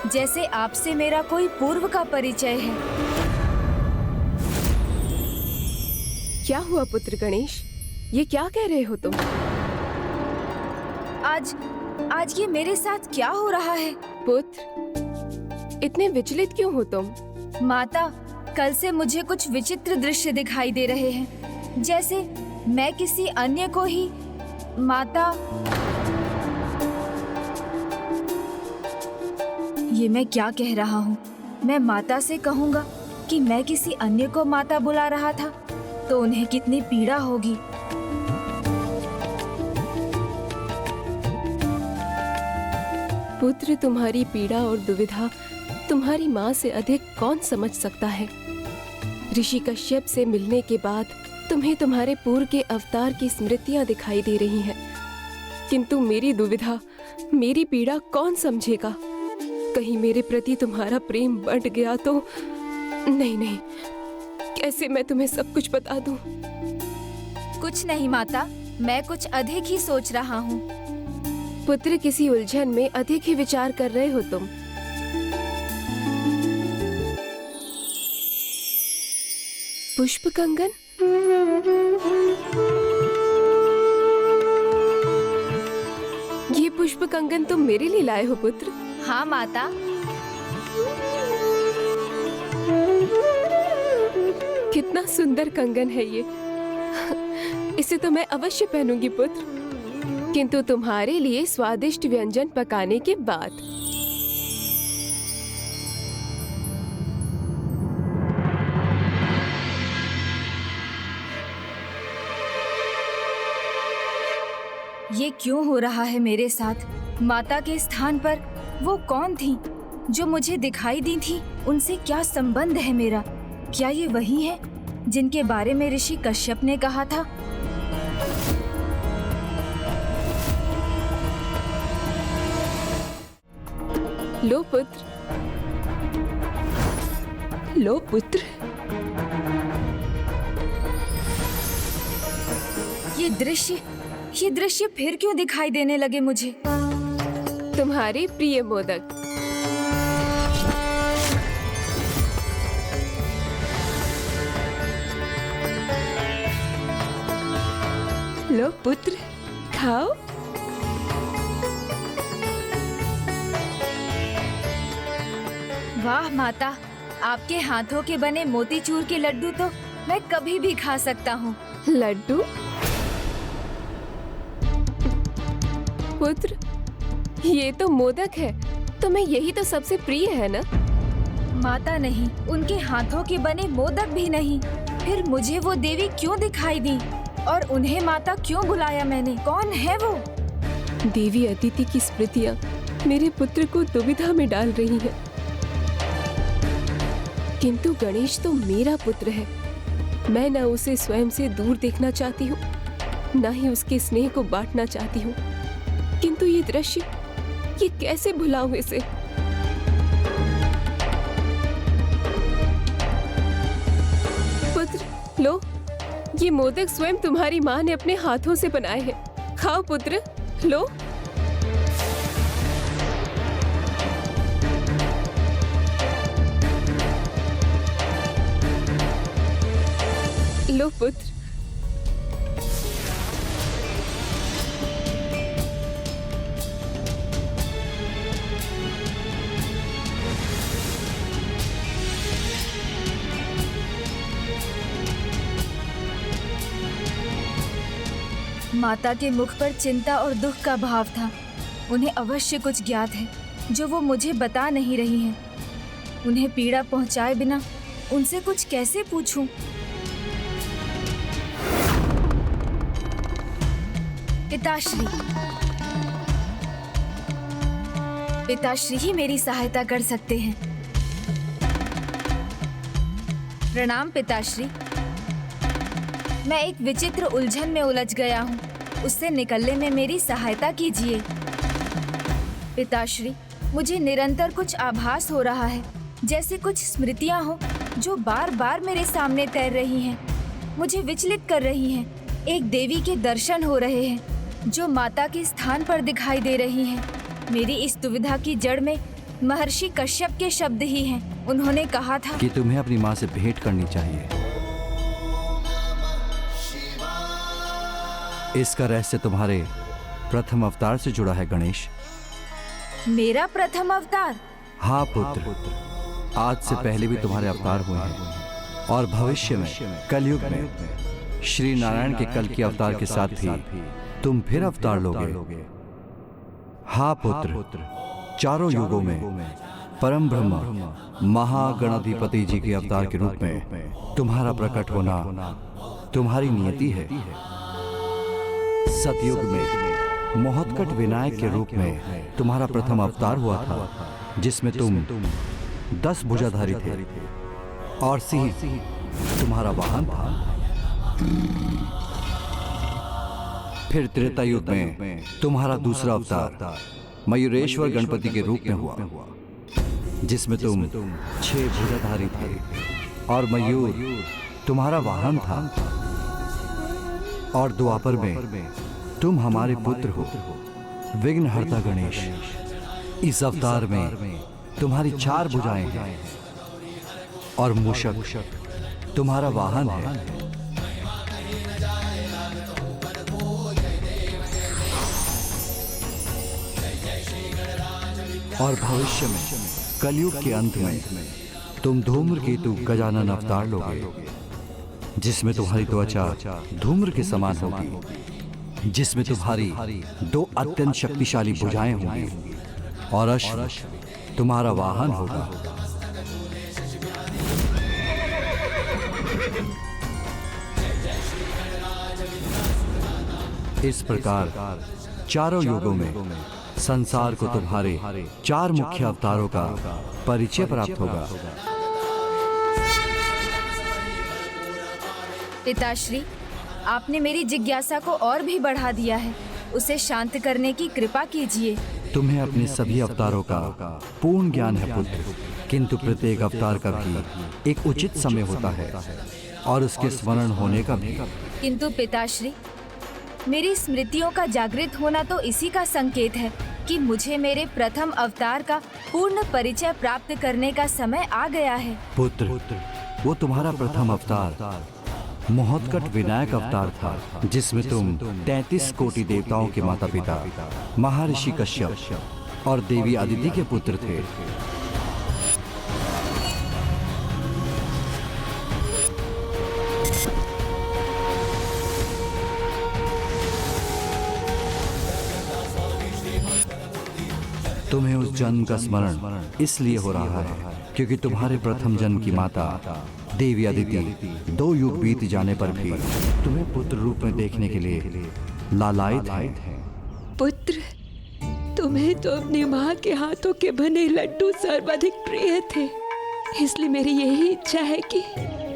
जैसे आपसे मेरा कोई पूर्व का परिचय है। क्या हुआ पुत्र गणेश? ये क्या कह रहे हो तुम? आज ये मेरे साथ क्या हो रहा है? पुत्र, इतने विचलित क्यों हो तुम? माता, कल से मुझे कुछ विचित्र दृश्य दिखाई दे रहे हैं, जैसे मैं किसी अन्य को ही माता। ये मैं क्या कह रहा हूँ? मैं माता से कहूँगा कि मैं किसी अन्य को माता बुला रहा था तो उन्हें कितनी पीड़ा होगी। पुत्र, तुम्हारी पीड़ा और दुविधा तुम्हारी माँ से अधिक कौन समझ सकता है। ऋषि कश्यप से मिलने के बाद तुम्हें तुम्हारे पूर्व के अवतार की स्मृतियां दिखाई दे रही हैं, किंतु मेरी दुविधा, मेरी पीड़ा कौन समझेगा। कहीं मेरे प्रति तुम्हारा प्रेम बढ़ गया तो नहीं नहीं, कैसे मैं तुम्हें सब कुछ बता दूं। कुछ नहीं माता, मैं कुछ अधिक ही सोच रहा हूँ। पुत्र, किसी उलझन में अधिक ही विचार कर रहे हो तुम। पुष्प कंगन? ये पुष्प कंगन तुम मेरे लिए लाए हो पुत्र? हाँ माता। कितना सुंदर कंगन है ये। इसे तो मैं अवश्य पहनूंगी पुत्र, किंतु तुम्हारे लिए स्वादिष्ट व्यंजन पकाने के बाद। ये क्यों हो रहा है मेरे साथ? माता के स्थान पर वो कौन थी जो मुझे दिखाई दी थी? उनसे क्या संबंध है मेरा? क्या ये वही है जिनके बारे में ऋषि कश्यप ने कहा था? लो पुत्र, लो पुत्र। ये दृश्य फिर क्यों दिखाई देने लगे मुझे? तुम्हारे प्रिय मोदक। लो पुत्र, खाओ। वाह माता, आपके हाथों के बने मोतीचूर के लड्डू तो मैं कभी भी खा सकता हूँ। लड्डू? पुत्र, ये तो मोदक है। तुम्हें यही तो सबसे प्रिय है ना? माता नहीं, उनके हाथों के बने मोदक भी नहीं। फिर मुझे वो देवी क्यों दिखाई दी और उन्हें माता क्यों बुलाया मैंने? कौन है वो? देवी अदिति की स्मृतियाँ मेरे पुत्र को दुविधा में डाल रही हैं। किंतु गणेश तो मेरा पुत्र है। मैं न उसे स्वयं से दूर देखना चाहती हूँ, न ही उसके स्नेह को बांटना चाहती हूँ। किंतु ये दृश्य, ये कैसे भुलाऊं इसे? पुत्र, लो, ये मोदक स्वयं तुम्हारी माँ ने अपने हाथों से बनाए हैं। खाओ पुत्र, लो। लो पुत्र। माता के मुख पर चिंता और दुख का भाव था। उन्हें अवश्य कुछ ज्ञात है जो वो मुझे बता नहीं रही हैं। उन्हें पीड़ा पहुंचाए बिना उनसे कुछ कैसे पूछूं? पिताश्री, पिताश्री ही मेरी सहायता कर सकते हैं। प्रणाम पिताश्री। मैं एक विचित्र उलझन में उलझ गया हूँ, उससे निकलने में मेरी सहायता कीजिए। पिताश्री, मुझे निरंतर कुछ आभास हो रहा है, जैसे कुछ स्मृतियाँ हो जो बार बार मेरे सामने तैर रही हैं, मुझे विचलित कर रही हैं। एक देवी के दर्शन हो रहे हैं जो माता के स्थान पर दिखाई दे रही हैं। मेरी इस दुविधा की जड़ में महर्षि कश्यप के शब्द ही हैं। उन्होंने कहा था कि तुम्हें अपनी माँ से भेंट करनी चाहिए। इसका रहस्य तुम्हारे प्रथम अवतार से जुड़ा है गणेश। मेरा प्रथम अवतार? हाँ पुत्र, आज से पहले भी तुम्हारे अवतार हुए हैं और भविष्य में कलयुग में श्री नारायण के कल के अवतार के साथ भी तुम फिर अवतार लोगे। हाँ पुत्र, चारों युगों में परम ब्रह्म महागणाधिपति जी के अवतार के रूप में तुम्हारा प्रकट होना तुम्हारी नियति है। सतयुग में मोहत्कट विनायक के रूप में तुम्हारा प्रथम अवतार हुआ था, जिसमें तुम 10 भुजाधारी थे और सिंह तुम्हारा वाहन था। फिर त्रेता युग में तुम्हारा दूसरा अवतार मयूरेश्वर गणपति के रूप में हुआ, जिसमें तुम 6 भुजाधारी थे और मयूर तुम्हारा वाहन था। और द्वापर में तुम हमारे पुत्र हो, विघ्नहर्ता गणेश। इस अवतार में तुम्हारी 4 भुजाएं हैं और मूषक तुम्हारा वाहन है। और भविष्य में कलयुग के अंत में तुम धूम्रकेतु गजानन अवतार लोगे, जिसमें तुम्हारी त्वचा धूम्र के समान होगी, जिसमें तुम्हारी 2 अत्यंत शक्तिशाली भुजाएं होंगी और अश्व तुम्हारा वाहन होगा। इस प्रकार चारों युगों में संसार को तुम्हारे 4 मुख्य अवतारों का परिचय प्राप्त होगा। पिताश्री, आपने मेरी जिज्ञासा को और भी बढ़ा दिया है। उसे शांत करने की कृपा कीजिए। तुम्हें अपने सभी अवतारों का पूर्ण ज्ञान है पुत्र, किंतु प्रत्येक अवतार का भी एक उचित समय होता है और उसके स्मरण होने का भी। किंतु पिताश्री, मेरी स्मृतियों का जागृत होना तो इसी का संकेत है कि मुझे मेरे प्रथम अवतार का पूर्ण परिचय प्राप्त करने का समय आ गया है। पुत्र, वो तुम्हारा प्रथम अवतार महोत्कट विनायक अवतार था, जिसमें तुम 33 कोटि देवताओं के माता पिता महर्षि कश्यप और देवी अदिति के पुत्र थे। तुम्हें उस जन्म का स्मरण इसलिए हो रहा है क्योंकि तुम्हारे प्रथम जन्म की माता देवी अदिति 2 युग बीत जाने पर भी तुम्हें पुत्र रूप में देखने के लिए लालायित है। पुत्र, तुम्हें तो अपनी माँ के हाथों के बने लड्डू सर्वाधिक प्रिय थे, इसलिए मेरी यही इच्छा है कि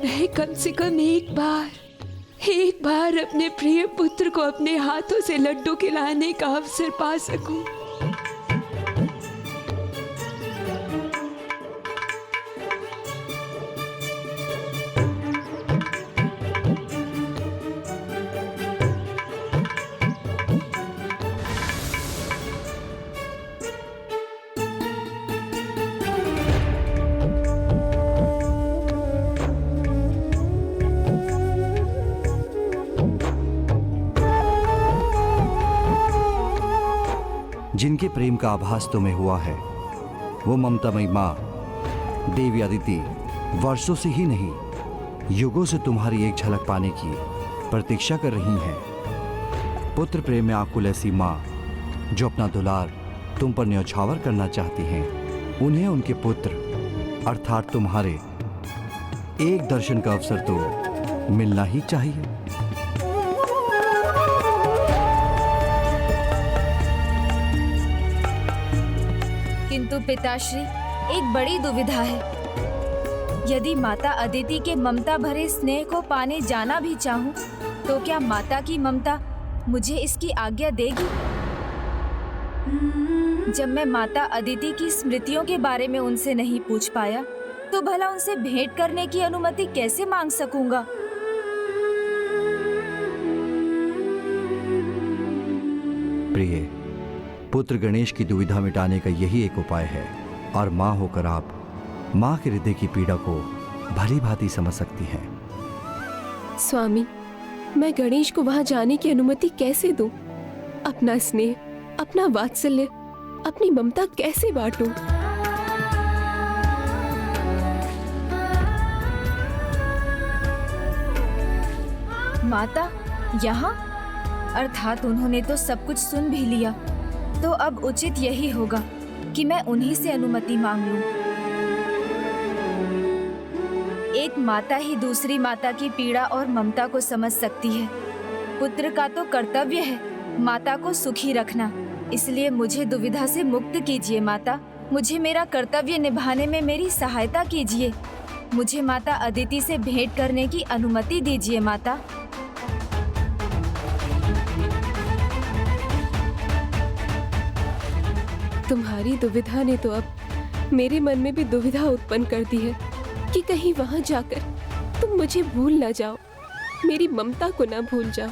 मैं कम से कम एक बार अपने प्रिय पुत्र को अपने हाथों से लड्डू खिलाने का अवसर पा सकूं। जिनके प्रेम का आभास तुम्हें हुआ है, वो ममतामयी माँ देवी अदिति वर्षों से ही नहीं, युगों से तुम्हारी एक झलक पाने की प्रतीक्षा कर रही हैं। पुत्र प्रेम में आकुल ऐसी माँ जो अपना दुलार तुम पर न्यौछावर करना चाहती हैं, उन्हें उनके पुत्र अर्थात तुम्हारे एक दर्शन का अवसर तो मिलना ही चाहिए। किंतु पिताश्री, एक बड़ी दुविधा है। यदि माता अदिति के ममता भरे स्नेह को पाने जाना भी चाहूं, तो क्या माता की ममता मुझे इसकी आज्ञा देगी? जब मैं माता अदिति की स्मृतियों के बारे में उनसे नहीं पूछ पाया, तो भला उनसे भेंट करने की अनुमति कैसे मांग सकूंगा? प्रिय, पुत्र गणेश की दुविधा मिटाने का यही एक उपाय है, और माँ होकर आप माँ के हृदय की पीड़ा को भली भांति समझ सकती हैं। स्वामी, मैं गणेश को वहां जाने की अनुमति कैसे दूं? अपना स्नेह, अपना वात्सल्य, अपनी ममता कैसे बांटूं? माता यहाँ? अर्थात उन्होंने तो सब कुछ सुन भी लिया, तो अब उचित यही होगा कि मैं उन्हीं से अनुमति मांग लूं। एक माता ही दूसरी माता की पीड़ा और ममता को समझ सकती है। पुत्र का तो कर्तव्य है माता को सुखी रखना, इसलिए मुझे दुविधा से मुक्त कीजिए माता। मुझे मेरा कर्तव्य निभाने में मेरी सहायता कीजिए। मुझे माता अदिति से भेंट करने की अनुमति दीजिए माता। तुम्हारी दुविधा ने तो अब मेरे मन में भी दुविधा उत्पन्न कर दी है कि कहीं वहां जाकर तुम मुझे भूल ना जाओ, मेरी ममता को ना भूल जाओ।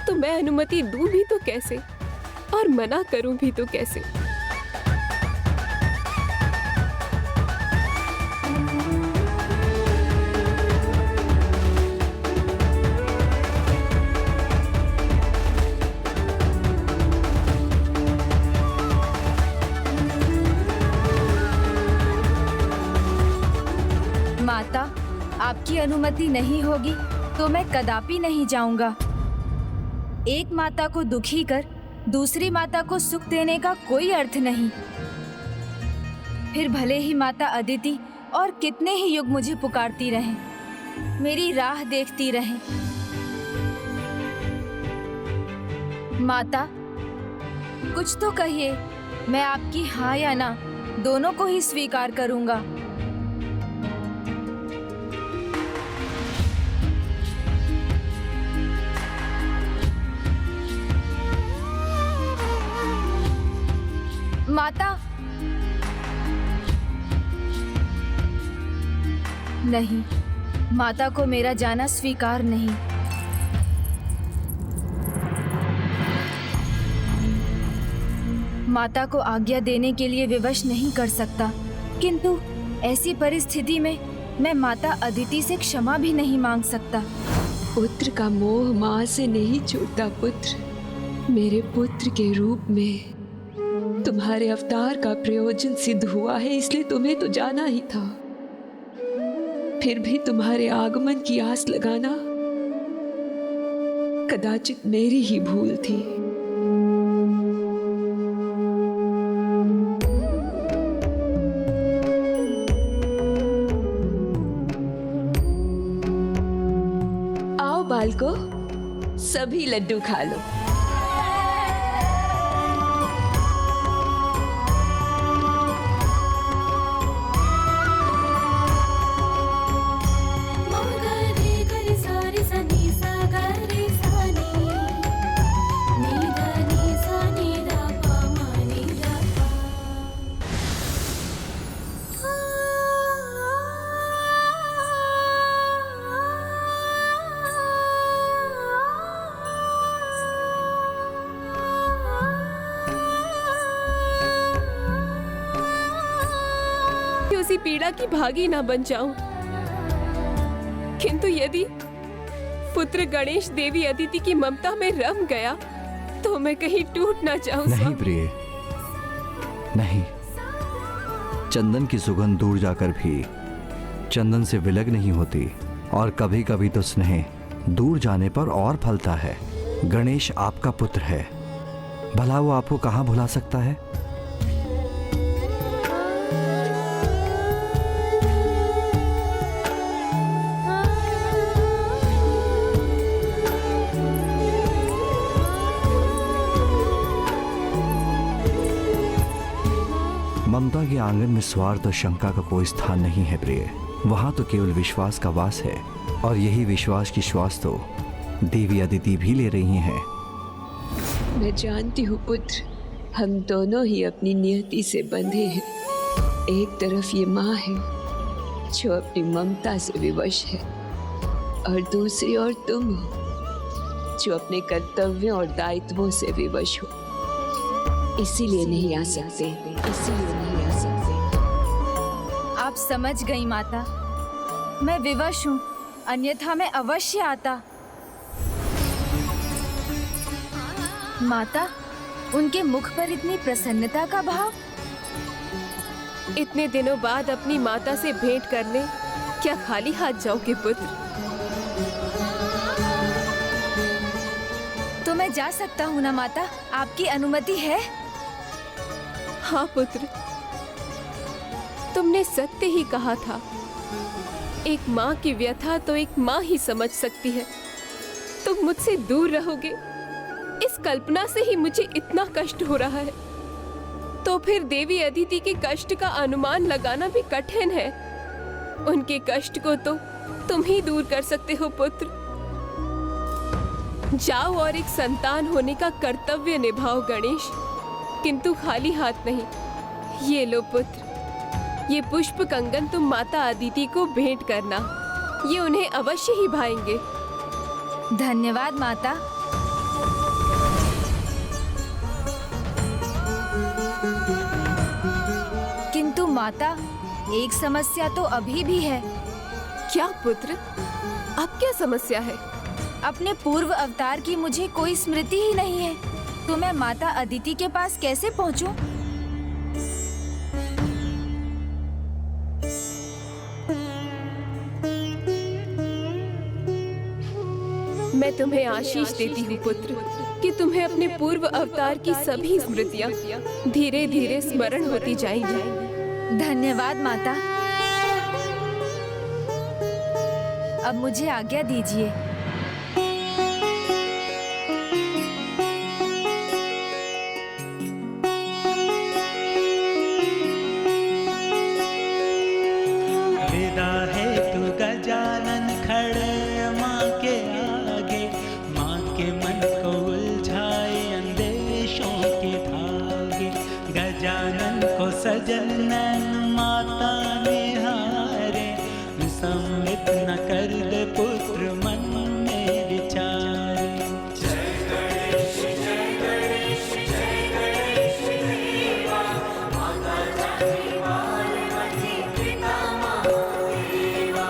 तो मैं अनुमति दूं भी तो कैसे और मना करूं भी तो कैसे? माता, आपकी अनुमति नहीं होगी तो मैं कदापि नहीं जाऊंगा। एक माता को दुखी कर दूसरी माता को सुख देने का कोई अर्थ नहीं। फिर भले ही माता अदिति और कितने ही युग मुझे पुकारती रहें, मेरी राह देखती रहें। माता, कुछ तो कहिए, मैं आपकी हाँ या ना दोनों को ही स्वीकार करूंगा। माता, नहीं, माता को मेरा जाना स्वीकार नहीं। माता को आज्ञा देने के लिए विवश नहीं कर सकता, किंतु ऐसी परिस्थिति में मैं माता अदिति से क्षमा भी नहीं मांग सकता। पुत्र का मोह माँ से नहीं छूटता पुत्र। मेरे पुत्र के रूप में तुम्हारे अवतार का प्रयोजन सिद्ध हुआ है, इसलिए तुम्हें तो जाना ही था। फिर भी तुम्हारे आगमन की आस लगाना कदाचित मेरी ही भूल थी। आओ बालको, सभी लड्डू खा लो। उसी पीड़ा की भागी ना बन जाऊं, किंतु यदि पुत्र गणेश देवी अदिति की ममता में रम गया तो मैं कहीं टूट ना जाऊं। नहीं प्रिय, नहीं। चंदन की सुगंध दूर जाकर भी चंदन से विलग नहीं होती, और कभी कभी तो स्नेह दूर जाने पर और फलता है। गणेश आपका पुत्र है, भला वो आपको कहाँ भुला सकता है? ममता के आंगन में स्वार्थ और शंका का कोई स्थान नहीं है प्रिय। वहां तो केवल विश्वास का वास है, और यही विश्वास की श्वास तो देवी अदिति भी ले रही हैं। मैं जानती हूँ पुत्र, हम दोनों ही अपनी नियति से बंधे हैं। एक तरफ ये माँ है जो अपनी ममता से विवश है, और दूसरी ओर तुम हो जो अपने कर्तव्यों और दायित्वों से विवश हो। इसीलिए नहीं आ सकते, इसीलिए नहीं आ सकते। आप समझ गई माता, मैं विवश हूँ, अन्यथा मैं अवश्य आता। माता, उनके मुख पर इतनी प्रसन्नता का भाव। इतने दिनों बाद अपनी माता से भेंट करने क्या खाली हाथ जाओगे पुत्र? तो मैं जा सकता हूँ ना माता, आपकी अनुमति है? हाँ पुत्र, तुमने सत्य ही कहा था। एक माँ की व्यथा तो एक माँ ही समझ सकती है। तुम मुझसे दूर रहोगे, इस कल्पना से ही मुझे इतना कष्ट हो रहा है। तो फिर देवी अदिति के कष्ट का अनुमान लगाना भी कठिन है। उनके कष्ट को तो तुम ही दूर कर सकते हो पुत्र। जाओ और एक संतान होने का कर्तव्य निभाओ गणेश, किंतु खाली हाथ नहीं। ये लो पुत्र, ये पुष्प कंगन तुम माता अदिति को भेंट करना, ये उन्हें अवश्य ही भाएंगे। धन्यवाद माता। किंतु माता, एक समस्या तो अभी भी है। क्या पुत्र? अब क्या समस्या है? अपने पूर्व अवतार की मुझे कोई स्मृति ही नहीं है, तो मैं माता अदिति के पास कैसे पहुंचूं? मैं तुम्हें आशीष देती हूँ पुत्र कि तुम्हें अपने पूर्व अवतार की सभी स्मृतियाँ धीरे धीरे स्मरण होती जाएंगी। धन्यवाद माता। अब मुझे आज्ञा दीजिए। विदा है तू गजानन खड़े माँ के आगे, माँ के मन को उलझाए अंदेशों के धागे। गजानन को सजन नैन माता ने हारे, सम्मित न कर दे पुत्र मन में विचारे। जय गणेश जय गणेश जय गणेश देवा, माता जानी पार्वती पिता महादेवा।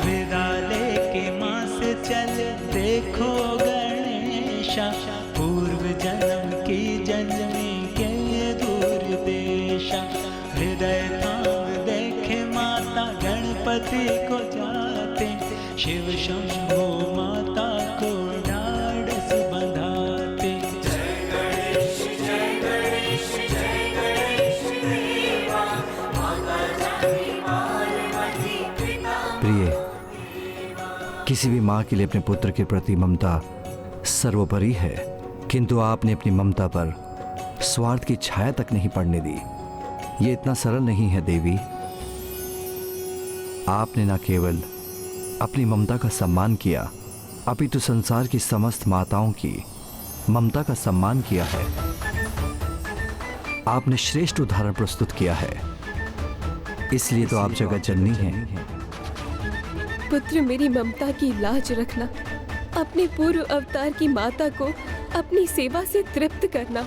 विदा लेके माँ से चले देखो गणेशा, पूर्व जन्म की जन्मी के दूर देशा। हृदय थाम देखे माता गणपति को जाते, शिव शंभो माता को ढाढ़स बंधाते। जय गणेश जय गणेश जय गणेश देवा, माता जानी पार्वती पिता। प्रिय, किसी भी माँ के लिए अपने पुत्र के प्रति ममता सर्वोपरि है, किंतु आपने अपनी ममता पर स्वार्थ की छाया तक नहीं पड़ने दी। ये इतना सरल नहीं है देवी। आपने न केवल अपनी ममता का सम्मान किया, अपितु संसार की समस्त माताओं की ममता का सम्मान किया है। आपने श्रेष्ठ उदाहरण प्रस्तुत किया है, इसलिए तो आप जगत जननी हैं। पुत्र, मेरी ममता की लाज रखना, अपने पूर्व अवतार की माता को अपनी सेवा से तृप्त करना।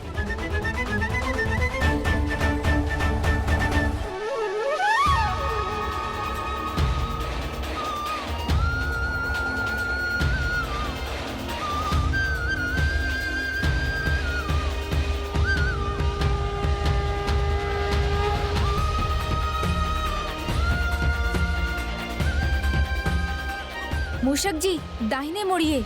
मूषक जी, दाहिने मुड़िए।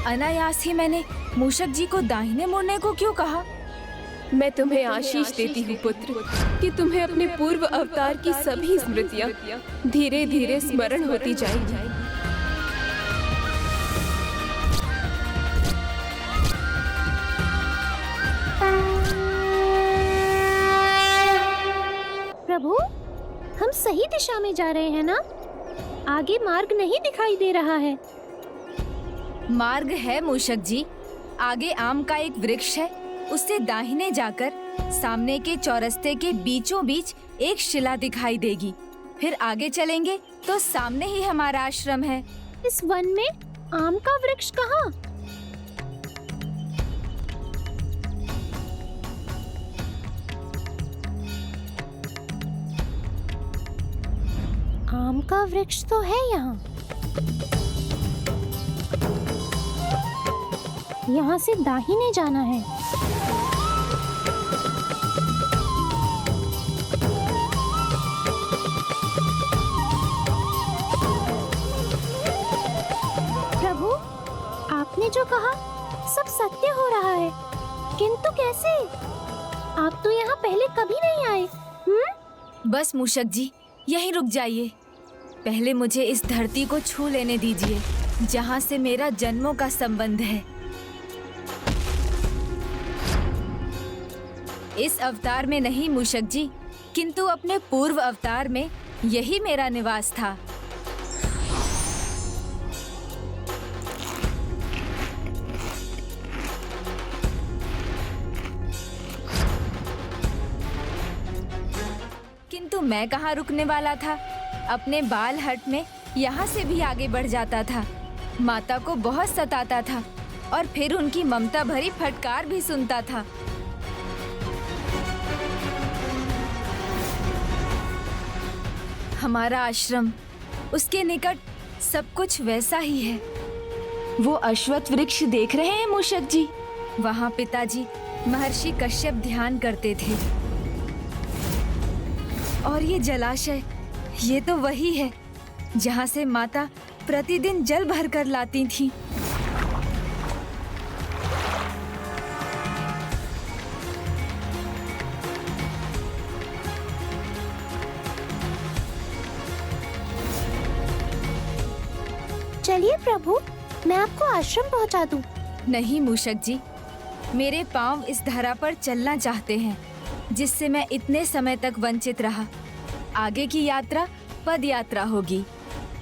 अनायास ही मैंने मूषक जी को दाहिने मुड़ने को क्यों कहा? मैं तुम्हें आशीष देती हूँ पुत्र कि तुम्हें अपने पूर्व अवतार की सभी स्मृतियाँ धीरे धीरे स्मरण होती जाएंगी। प्रभु, हम सही दिशा में जा रहे हैं ना? आगे मार्ग नहीं दिखाई दे रहा है। मार्ग है मूषक जी। आगे आम का एक वृक्ष है, उससे दाहिने जाकर सामने के चौरस्ते के बीचों बीच एक शिला दिखाई देगी। फिर आगे चलेंगे तो सामने ही हमारा आश्रम है। इस वन में आम का वृक्ष कहाँ? आम का वृक्ष तो है यहाँ। यहाँ से दाहिने जाना है। प्रभु, आपने जो कहा सब सत्य हो रहा है। किंतु कैसे? आप तो यहाँ पहले कभी नहीं आए। बस मूषक जी, यहीं रुक जाइए। पहले मुझे इस धरती को छू लेने दीजिए, जहाँ से मेरा जन्मों का संबंध है। इस अवतार में नहीं मूषक जी, किंतु अपने पूर्व अवतार में यही मेरा निवास था। किंतु मैं कहाँ रुकने वाला था। अपने बाल हट में यहाँ से भी आगे बढ़ जाता था। माता को बहुत सताता था और फिर उनकी ममता भरी फटकार भी सुनता था। हमारा आश्रम, उसके निकट सब कुछ वैसा ही है। वो अश्वत्थ वृक्ष देख रहे हैं मूषक जी? वहाँ पिताजी महर्षि कश्यप ध्यान करते थे। और ये जलाशय, ये तो वही है जहाँ से माता प्रतिदिन जल भर कर लाती थी। चलिए प्रभु, मैं आपको आश्रम पहुंचा दूं। नहीं मूषक जी, मेरे पांव इस धरा पर चलना चाहते हैं, जिससे मैं इतने समय तक वंचित रहा। आगे की यात्रा पद यात्रा होगी,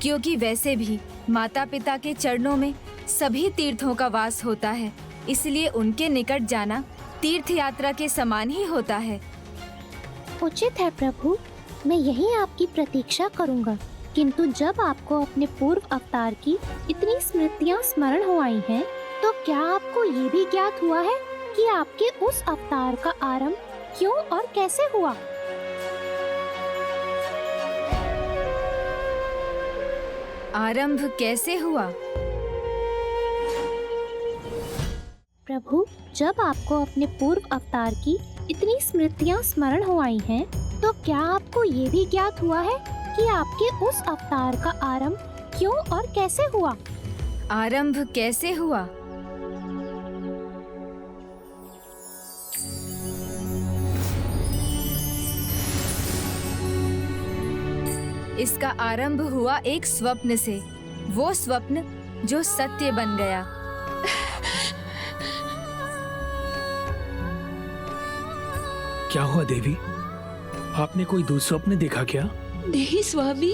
क्योंकि वैसे भी माता पिता के चरणों में सभी तीर्थों का वास होता है, इसलिए उनके निकट जाना तीर्थ यात्रा के समान ही होता है। उचित है प्रभु, मैं यही आपकी प्रतीक्षा करूंगा। किंतु जब आपको अपने पूर्व अवतार की इतनी स्मृतियां स्मरण हो आई हैं, तो क्या आपको ये भी ज्ञात हुआ है कि आपके उस अवतार का आरंभ क्यों और कैसे हुआ? आरंभ कैसे हुआ? प्रभु, जब आपको अपने पूर्व अवतार की इतनी स्मृतियां स्मरण हो आई हैं, तो क्या आपको ये भी ज्ञात हुआ है कि आपके उस अवतार का आरंभ क्यों और कैसे हुआ? आरंभ कैसे हुआ? इसका आरंभ हुआ एक स्वप्न से, वो स्वप्न जो सत्य बन गया। क्या हुआ देवी? आपने कोई दुस्वप्न देखा क्या? नहीं स्वामी,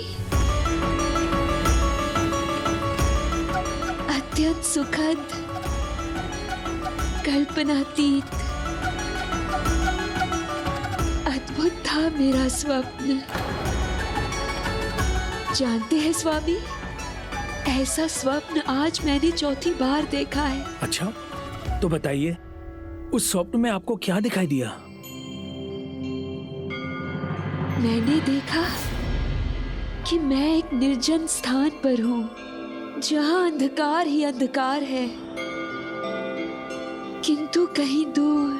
अत्यंत सुखद, कल्पनातीत, अद्भुत था मेरा स्वप्न। जानते हैं स्वामी, ऐसा स्वप्न आज मैंने चौथी बार देखा है। अच्छा, तो बताइए, उस स्वप्न में आपको क्या दिखाई दिया? मैंने देखा कि मैं एक निर्जन स्थान पर हूँ, जहाँ अंधकार ही अंधकार है, किंतु कहीं दूर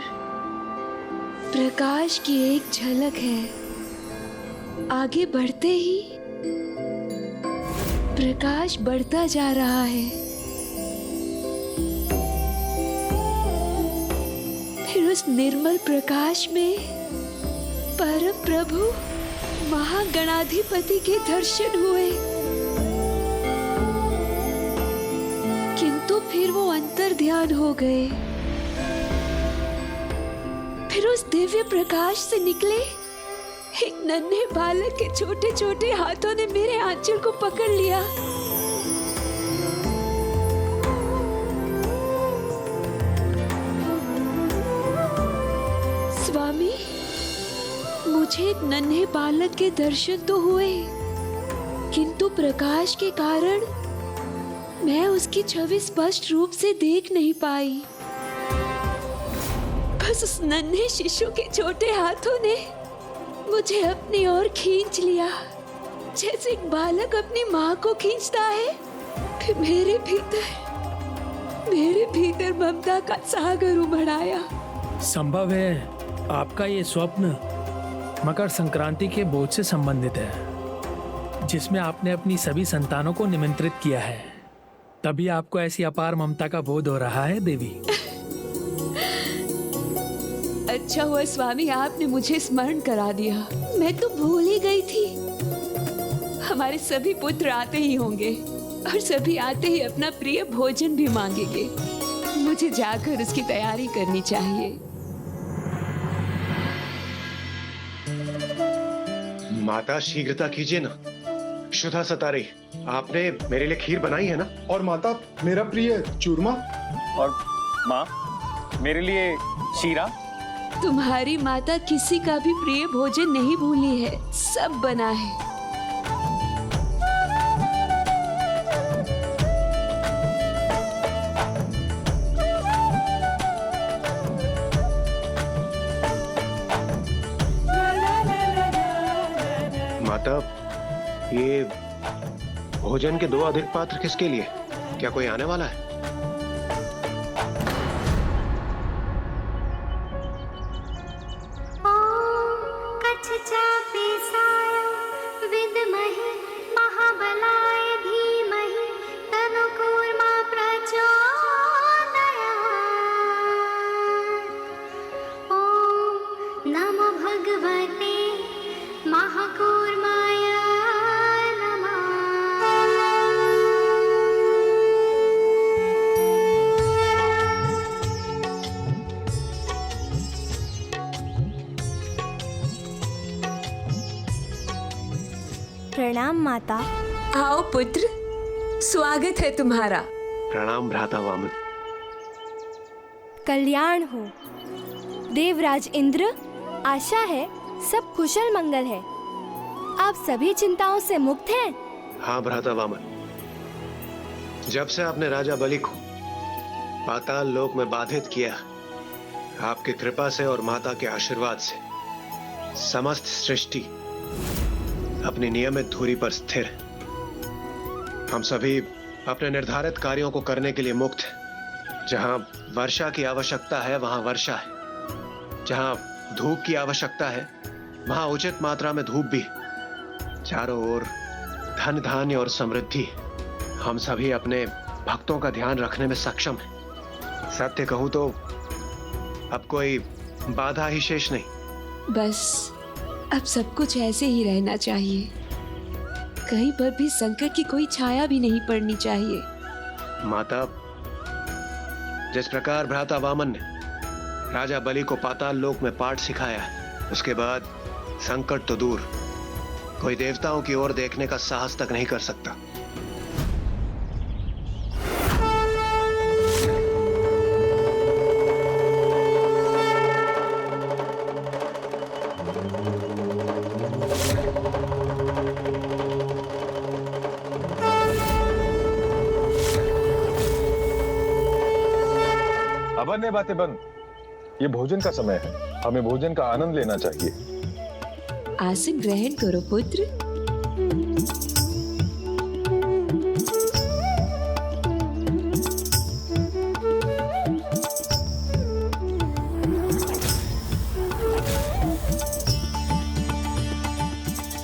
प्रकाश की एक झलक है। आगे बढ़ते ही प्रकाश बढ़ता जा रहा है। फिर उस निर्मल प्रकाश में परम प्रभु महागणाधिपति के दर्शन हुए, किंतु फिर वो अंतर ध्यान हो गए। फिर उस दिव्य प्रकाश से निकले एक नन्हे बालक के छोटे छोटे हाथों ने मेरे आंचल को पकड़ लिया। स्वामी, मुझे एक नन्हे बालक के दर्शन तो हुए, किंतु प्रकाश के कारण मैं उसकी छवि स्पष्ट रूप से देख नहीं पाई। बस उस नन्हे शिशु के छोटे हाथों ने मुझे अपनी ओर खींच लिया, जैसे एक बालक अपनी माँ को खींचता है। फिर मेरे भीतर ममता का सागर उमड़ आया। संभव है आपका ये स्वप्न मकर संक्रांति के भोज से संबंधित है, जिसमें आपने अपनी सभी संतानों को निमंत्रित किया है। तभी आपको ऐसी अपार ममता का बोध हो रहा है देवी। अच्छा हुआ स्वामी आपने मुझे स्मरण करा दिया। मैं तो भूल ही गई थी। हमारे सभी पुत्र आते ही होंगे और सभी आते ही अपना प्रिय भोजन भी मांगेंगे। मुझे जाकर उसकी तैयारी करनी चाहिए। माता शीघ्रता कीजिए ना। शुद्धा सतारी, आपने मेरे लिए खीर बनाई है ना? और माता मेरा प्रिय चूरमा। और माँ मेरे लिए शीरा। तुम्हारी माता किसी का भी प्रिय भोजन नहीं भूली है, सब बना है। माता, ये भोजन के 2 अधिक पात्र किसके लिए? क्या कोई आने वाला है? प्रणाम माता। आओ पुत्र, स्वागत है तुम्हारा। प्रणाम भ्राता वामन। कल्याण हो देवराज इंद्र। आशा है सब कुशल मंगल है। आप सभी चिंताओं से मुक्त हैं? हाँ भ्राता वामन, जब से आपने राजा बलि को पाताल लोक में बाधित किया, आपकी कृपा से और माता के आशीर्वाद से समस्त सृष्टि अपनी नियमित धुरी पर स्थिर है। हम सभी अपने निर्धारित कार्यों को करने के लिए मुक्त हैं। जहां वर्षा की आवश्यकता है वहां वर्षा है, जहां धूप की आवश्यकता है वहां उचित मात्रा में धूप भी। चारों ओर धन धान्य और समृद्धि। हम सभी अपने भक्तों का ध्यान रखने में सक्षम हैं। सत्य कहूं तो अब कोई बाधा ही शेष नहीं। बस अब सब कुछ ऐसे ही रहना चाहिए। कहीं पर भी संकट की कोई छाया भी नहीं पड़नी चाहिए। माता, जिस प्रकार भ्राता वामन ने राजा बलि को पाताल लोक में पाठ सिखाया, उसके बाद संकट तो दूर, कोई देवताओं की ओर देखने का साहस तक नहीं कर सकता। अब अन्य बातें बंद। ये भोजन का समय है, हमें भोजन का आनंद लेना चाहिए। आसन ग्रहण करो पुत्र।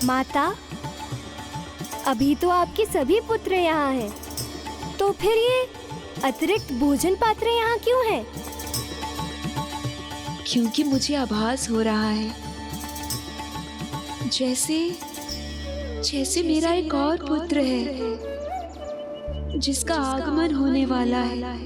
माता, अभी तो आपके सभी पुत्र यहाँ हैं, तो फिर ये अतिरिक्त भोजन पात्र यहाँ क्यों है? क्योंकि मुझे आभास हो रहा है जैसे मेरा एक और पुत्र है जिसका आगमन होने वाला है।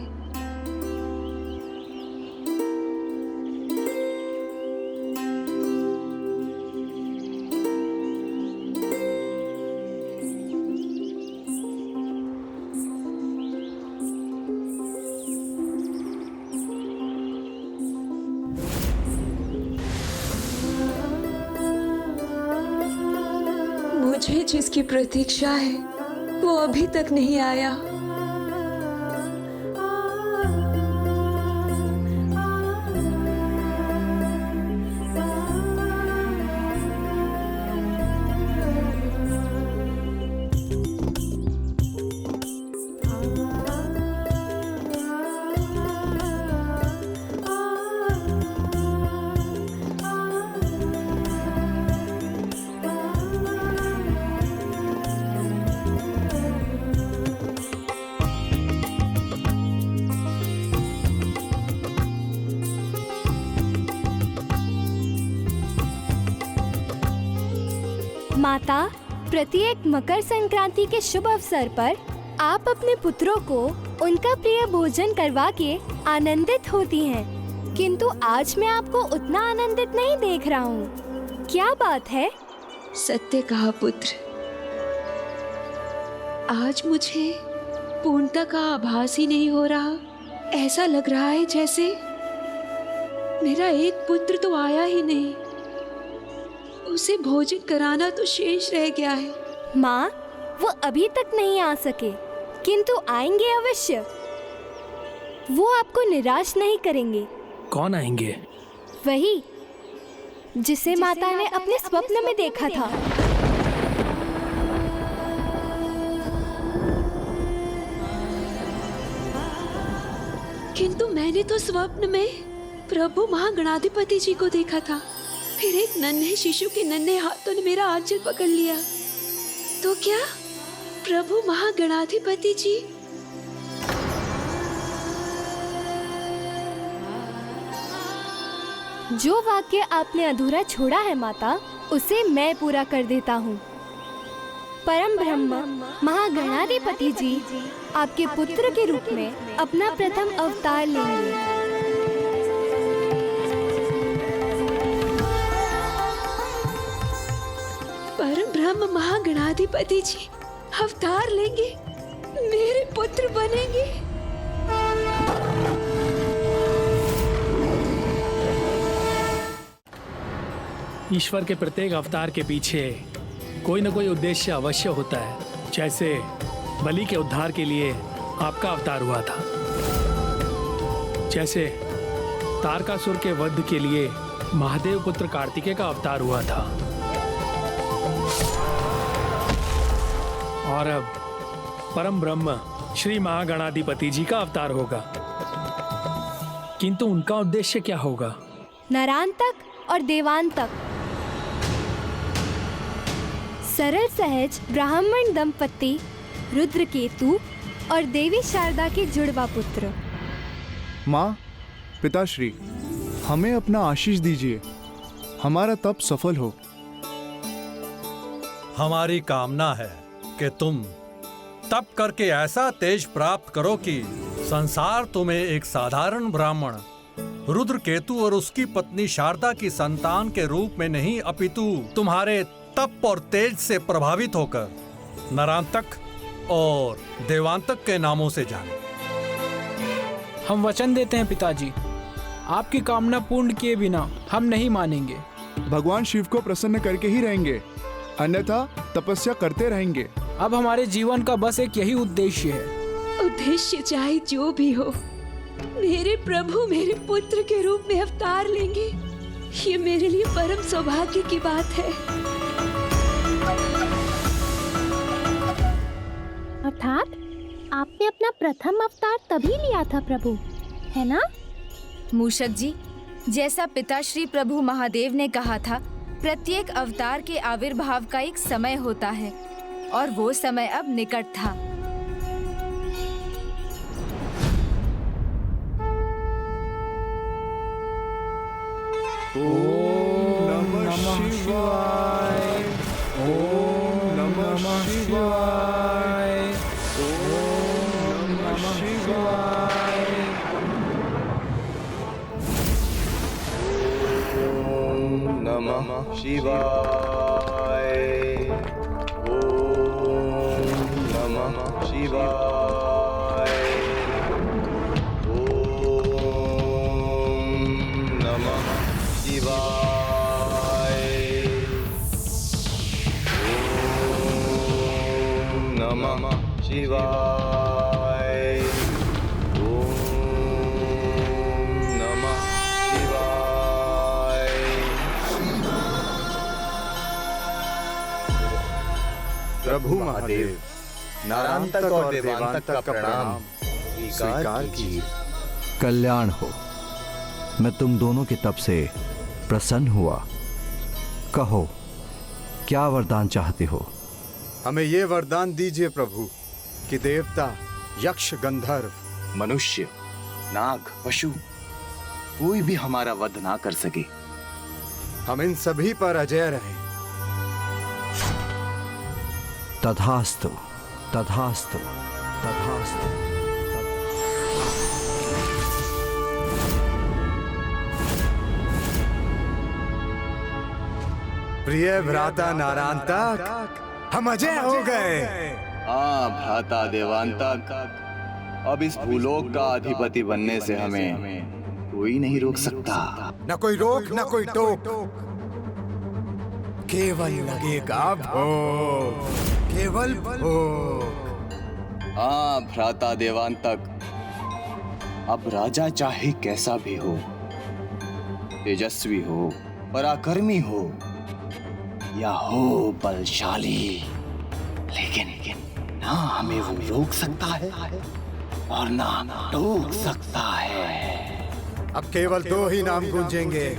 मुझे जिसकी प्रतीक्षा है वो अभी तक नहीं आया। माता, प्रत्येक मकर संक्रांति के शुभ अवसर पर आप अपने पुत्रों को उनका प्रिय भोजन करवा के आनंदित होती हैं, किंतु आज मैं आपको उतना आनंदित नहीं देख रहा हूँ। क्या बात है? सत्य कहा पुत्र। आज मुझे पूर्णता का आभास ही नहीं हो रहा। ऐसा लग रहा है जैसे मेरा एक पुत्र तो आया ही नहीं, उसे भोजन कराना तो शेष रह गया है। माँ, वो अभी तक नहीं आ सके, किंतु आएंगे अवश्य। वो आपको निराश नहीं करेंगे। कौन आएंगे? वही जिसे माता ने अपने स्वप्न में देखा था। किंतु मैंने तो स्वप्न में प्रभु महागणाधिपति जी को देखा था। फिर एक नन्हे शिशु के नन्हे हाथों ने मेरा आंचल पकड़ लिया। तो क्या प्रभु महागणाधिपति जी? जो वाक्य आपने अधूरा छोड़ा है माता, उसे मैं पूरा कर देता हूँ। परम ब्रह्म महागणाधिपति जी आपके पुत्र के रूप में अपना प्रथम अवतार लेंगे। परम ब्रह्म महागणाधिपति जी अवतार लेंगे, मेरे पुत्र बनेंगे। ईश्वर के प्रत्येक अवतार के पीछे कोई न कोई उद्देश्य अवश्य होता है। जैसे बलि के उद्धार के लिए आपका अवतार हुआ था, जैसे तारकासुर के वध के लिए महादेव पुत्र कार्तिकेय का अवतार हुआ था, और अब परम ब्रह्म श्री महागणाधिपति जी का अवतार होगा। किंतु उनका उद्देश्य क्या होगा? नरांतक और देवांतक, सरल सहज ब्राह्मण दंपति रुद्रकेतु और देवी शारदा के जुड़वा पुत्र। माँ, पिताश्री, हमें अपना आशीष दीजिए, हमारा तप सफल हो। हमारी कामना है कि तुम तप करके ऐसा तेज प्राप्त करो कि संसार तुम्हें एक साधारण ब्राह्मण रुद्रकेतु और उसकी पत्नी शारदा की संतान के रूप में नहीं, अपितु तुम्हारे तप और तेज से प्रभावित होकर नरांतक और देवांतक के नामों से जाने। हम वचन देते हैं पिताजी, आपकी कामना पूर्ण किए बिना हम नहीं मानेंगे। भगवान शिव को प्रसन्न करके ही रहेंगे, अन्यथा तपस्या करते रहेंगे। अब हमारे जीवन का बस एक यही उद्देश्य है। उद्देश्य चाहे जो भी हो, मेरे प्रभु मेरे पुत्र के रूप में अवतार लेंगे, ये मेरे लिए परम सौभाग्य की बात है। अर्थात आपने अपना प्रथम अवतार तभी लिया था प्रभु, है ना? मूषक जी, जैसा पिताश्री प्रभु महादेव ने कहा था, प्रत्येक अवतार के आविर्भाव का एक समय होता है और वो समय अब निकट था। ओम नमः शिवाय, ओम नमः शिवाय, ओम नमः शिवाय, ओम नमः शिवाय, ओम नमः शिवाय, ओम नमः शिवाय, ओम नमः शिवाय, ओम नमः शिवाय। प्रभु महादेव, नारांतक और देवांतक का प्रणाम स्वीकार कीजिए। कल्याण हो। मैं तुम दोनों के तप से प्रसन्न हुआ। कहो, क्या वरदान चाहते हो? हमें ये वरदान दीजिए प्रभु कि देवता, यक्ष, गंधर्व, मनुष्य, नाग, पशु कोई भी हमारा वध ना कर सके। हम इन सभी पर अजय रहें। तथास्तु तथास्तु तथास्तु। प्रिय भ्राता नारायणतक, हम अजय हो गए। हाँ भ्राता देवांतक, अब इस भूलोक का अधिपति बनने से हमें कोई नहीं रोक सकता। न कोई रोक न कोई टोक, केवल लगेगा भोग, केवल भोग। हाँ भ्राता देवांतक, अब राजा चाहे कैसा भी हो, तेजस्वी हो, पराक्रमी हो या हो बलशाली, लेकिन ना हमें वो रोक सकता है और ना टोक सकता है। अब केवल दो ही नाम गूंजेंगे,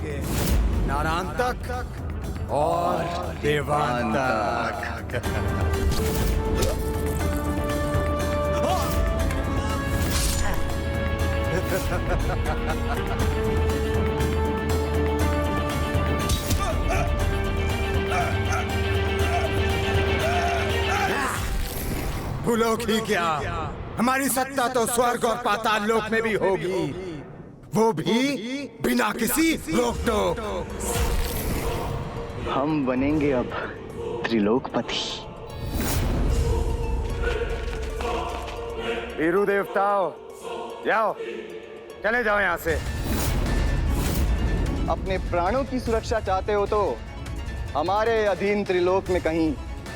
नारायणतक और देवांतक। भूलोक ही क्या, हमारी सत्ता तो स्वर्ग और पाताल लोक में भी होगी, वो भी बिना किसी रोक टोक। हम बनेंगे अब त्रिलोकपति। वीरू देवताओं, जाओ, चले जाओ यहाँ से। अपने प्राणों की सुरक्षा चाहते हो तो हमारे अधीन त्रिलोक में कहीं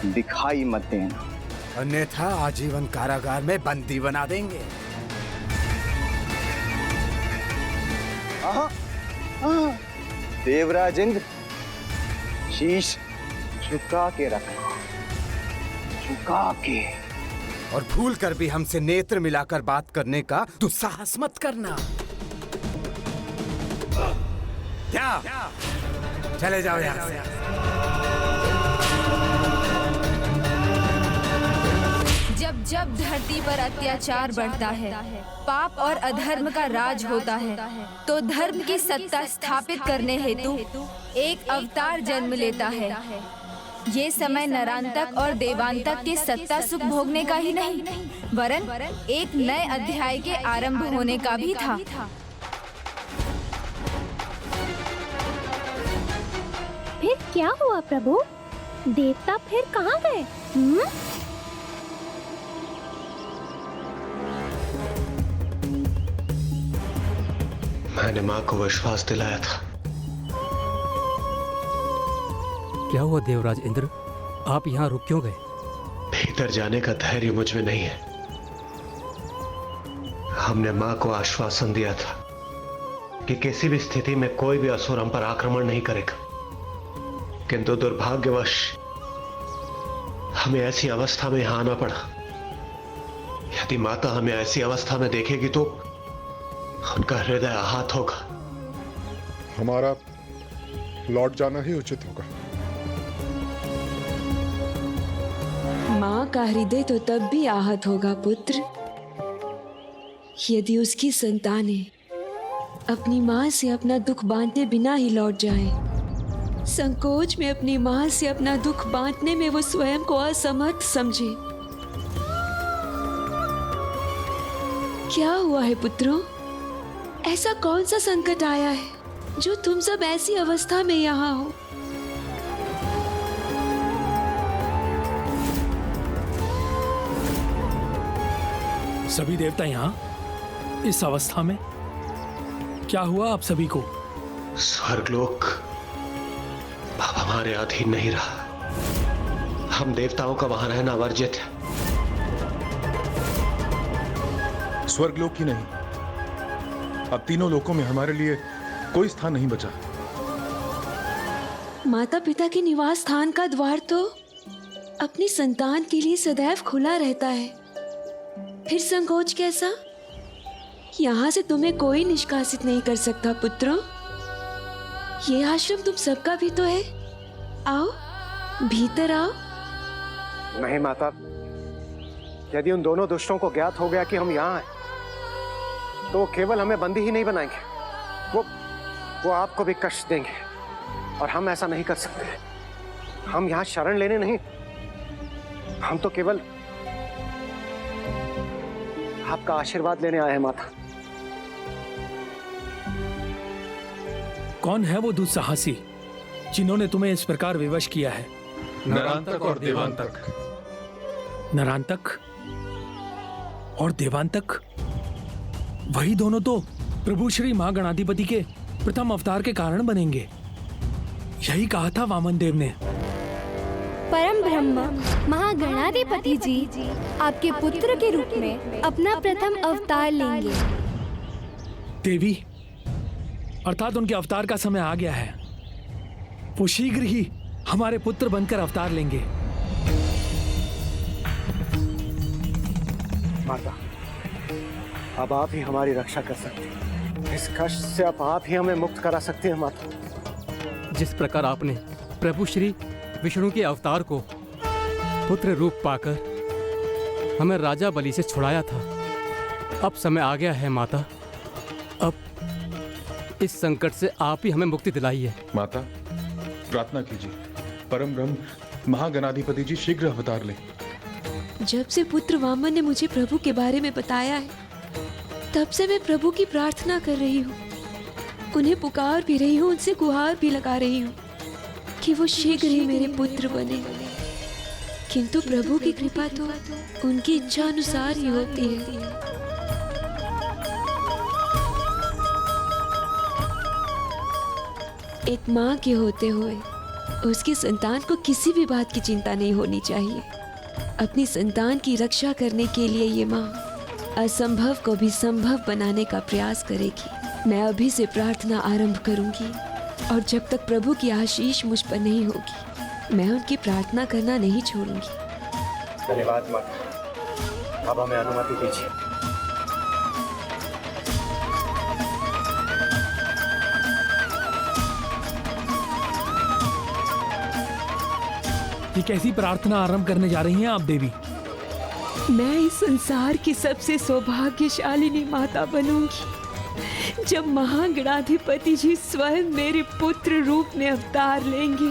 दिखाई मत देना, अन्यथा आजीवन कारागार में बंदी बना देंगे। देवराज इंद्र, शीश झुका के रखना, झुका के। और भूल कर भी हमसे नेत्र मिलाकर बात करने का दुस्साहस मत करना। क्या? चले जाओ यहाँ से। जब जब धरती पर अत्याचार बढ़ता है, पाप और अधर्म का राज होता है, तो धर्म की सत्ता स्थापित करने हेतु एक अवतार जन्म लेता है। ये समय नरांतक और देवांतक के सत्ता सुख भोगने का ही नहीं, वरन एक नए अध्याय के आरंभ होने का भी था। फिर क्या हुआ प्रभु? देवता फिर कहाँ गए? मैंने माँ को विश्वास दिलाया था। क्या हुआ देवराज इंद्र, आप यहाँ रुक क्यों गए? भीतर जाने का धैर्य मुझ में नहीं है। हमने माँ को आश्वासन दिया था कि किसी भी स्थिति में कोई भी असुर हम पर आक्रमण नहीं करेगा, किंतु दुर्भाग्यवश हमें ऐसी अवस्था में यहां आना पड़ा। यदि माता हमें ऐसी अवस्था में देखेगी तो उनका हृदय आहत होगा। हमारा लौट जाना ही उचित होगा। माँ का हृदय तो तब भी आहत होगा पुत्र, यदि उसकी संतानें अपनी माँ से अपना दुख बांटने बिना ही लौट जाएं। संकोच में अपनी माँ से अपना दुख बांटने में वो स्वयं को असमर्थ समझे। क्या हुआ है पुत्रों? ऐसा कौन सा संकट आया है जो तुम सब ऐसी अवस्था में यहाँ हो? सभी देवता यहाँ इस अवस्था में? क्या हुआ आप सभी को? स्वर्गलोक अब हमारे अधीन नहीं रहा। हम देवताओं का वहां रहना वर्जित है। स्वर्गलोक ही नहीं, अब तीनों लोकों में हमारे लिए कोई स्थान नहीं बचा। माता पिता के निवास स्थान का द्वार तो अपनी संतान के लिए सदैव खुला रहता है, फिर संकोच कैसा? यहाँ से तुम्हें कोई निष्कासित नहीं कर सकता पुत्रों। ये आश्रम तुम सबका भी तो है। आओ, भीतर आओ। नहीं माता, यदि उन दोनों दुष्टों को ज्ञात हो गया कि हम यहाँ हैं, तो केवल हमें बंदी ही नहीं बनाएंगे, वो आपको भी कष्ट देंगे और हम ऐसा नहीं कर सकते। हम यहाँ शरण लेने नहीं, हम तो केवल आपका आशीर्वाद लेने आए हैं माता। कौन है वो दुस्साहसी जिन्होंने तुम्हें इस प्रकार विवश किया है? नरांतक और देवांतक। नरांतक और देवांतक, वही दोनों तो प्रभु श्री महागणाधिपति के प्रथम अवतार के कारण बनेंगे। यही कहा था वामन देव ने। परम ब्रह्म महागणाधिपति जी आपके पुत्र के रूप में अपना प्रथम अवतार लेंगे। देवी, अर्थात उनके अवतार का समय आ गया है। वो शीघ्र ही हमारे पुत्र बनकर अवतार लेंगे। माता, अब आप ही हमारी रक्षा कर सकते हैं। इस कष्ट से अब आप ही हमें मुक्त करा सकते हैं माता। जिस प्रकार आपने प्रभु श्री विष्णु के अवतार को पुत्र रूप पाकर हमें राजा बलि से छुड़ाया था, अब समय आ गया है माता। अब इस संकट से आप ही हमें मुक्ति दिलाइए। माता, प्रार्थना कीजिए, परम ब्रह्म महागणाधिपति जी शीघ्र अवतार लें। जब से पुत्र वामन ने मुझे प्रभु के बारे में बताया है, तब से मैं प्रभु की प्रार्थना कर रही हूँ, उन्हें पुकार भी रही हूँ, उनसे गुहार भी लगा रही हूँ कि वो शीघ्र ही मेरे पुत्र बने। किंतु प्रभु की कृपा तो उनकी इच्छा अनुसार ही होती है। एक माँ के होते हुए उसकी संतान को किसी भी बात की चिंता नहीं होनी चाहिए। अपनी संतान की रक्षा करने के लिए ये माँ असंभव को भी संभव बनाने का प्रयास करेगी। मैं अभी से प्रार्थना आरंभ करूंगी और जब तक प्रभु की आशीष मुझ पर नहीं होगी, मैं उनकी प्रार्थना करना नहीं छोड़ूंगी। धन्यवाद माता, अब हमें अनुमति दीजिए। ये कैसी प्रार्थना आरंभ करने जा रही हैं आप देवी? मैं इस संसार की सबसे सौभाग्यशालिनी माता बनूंगी जब महागणाधिपति जी स्वयं मेरे पुत्र रूप में अवतार लेंगे।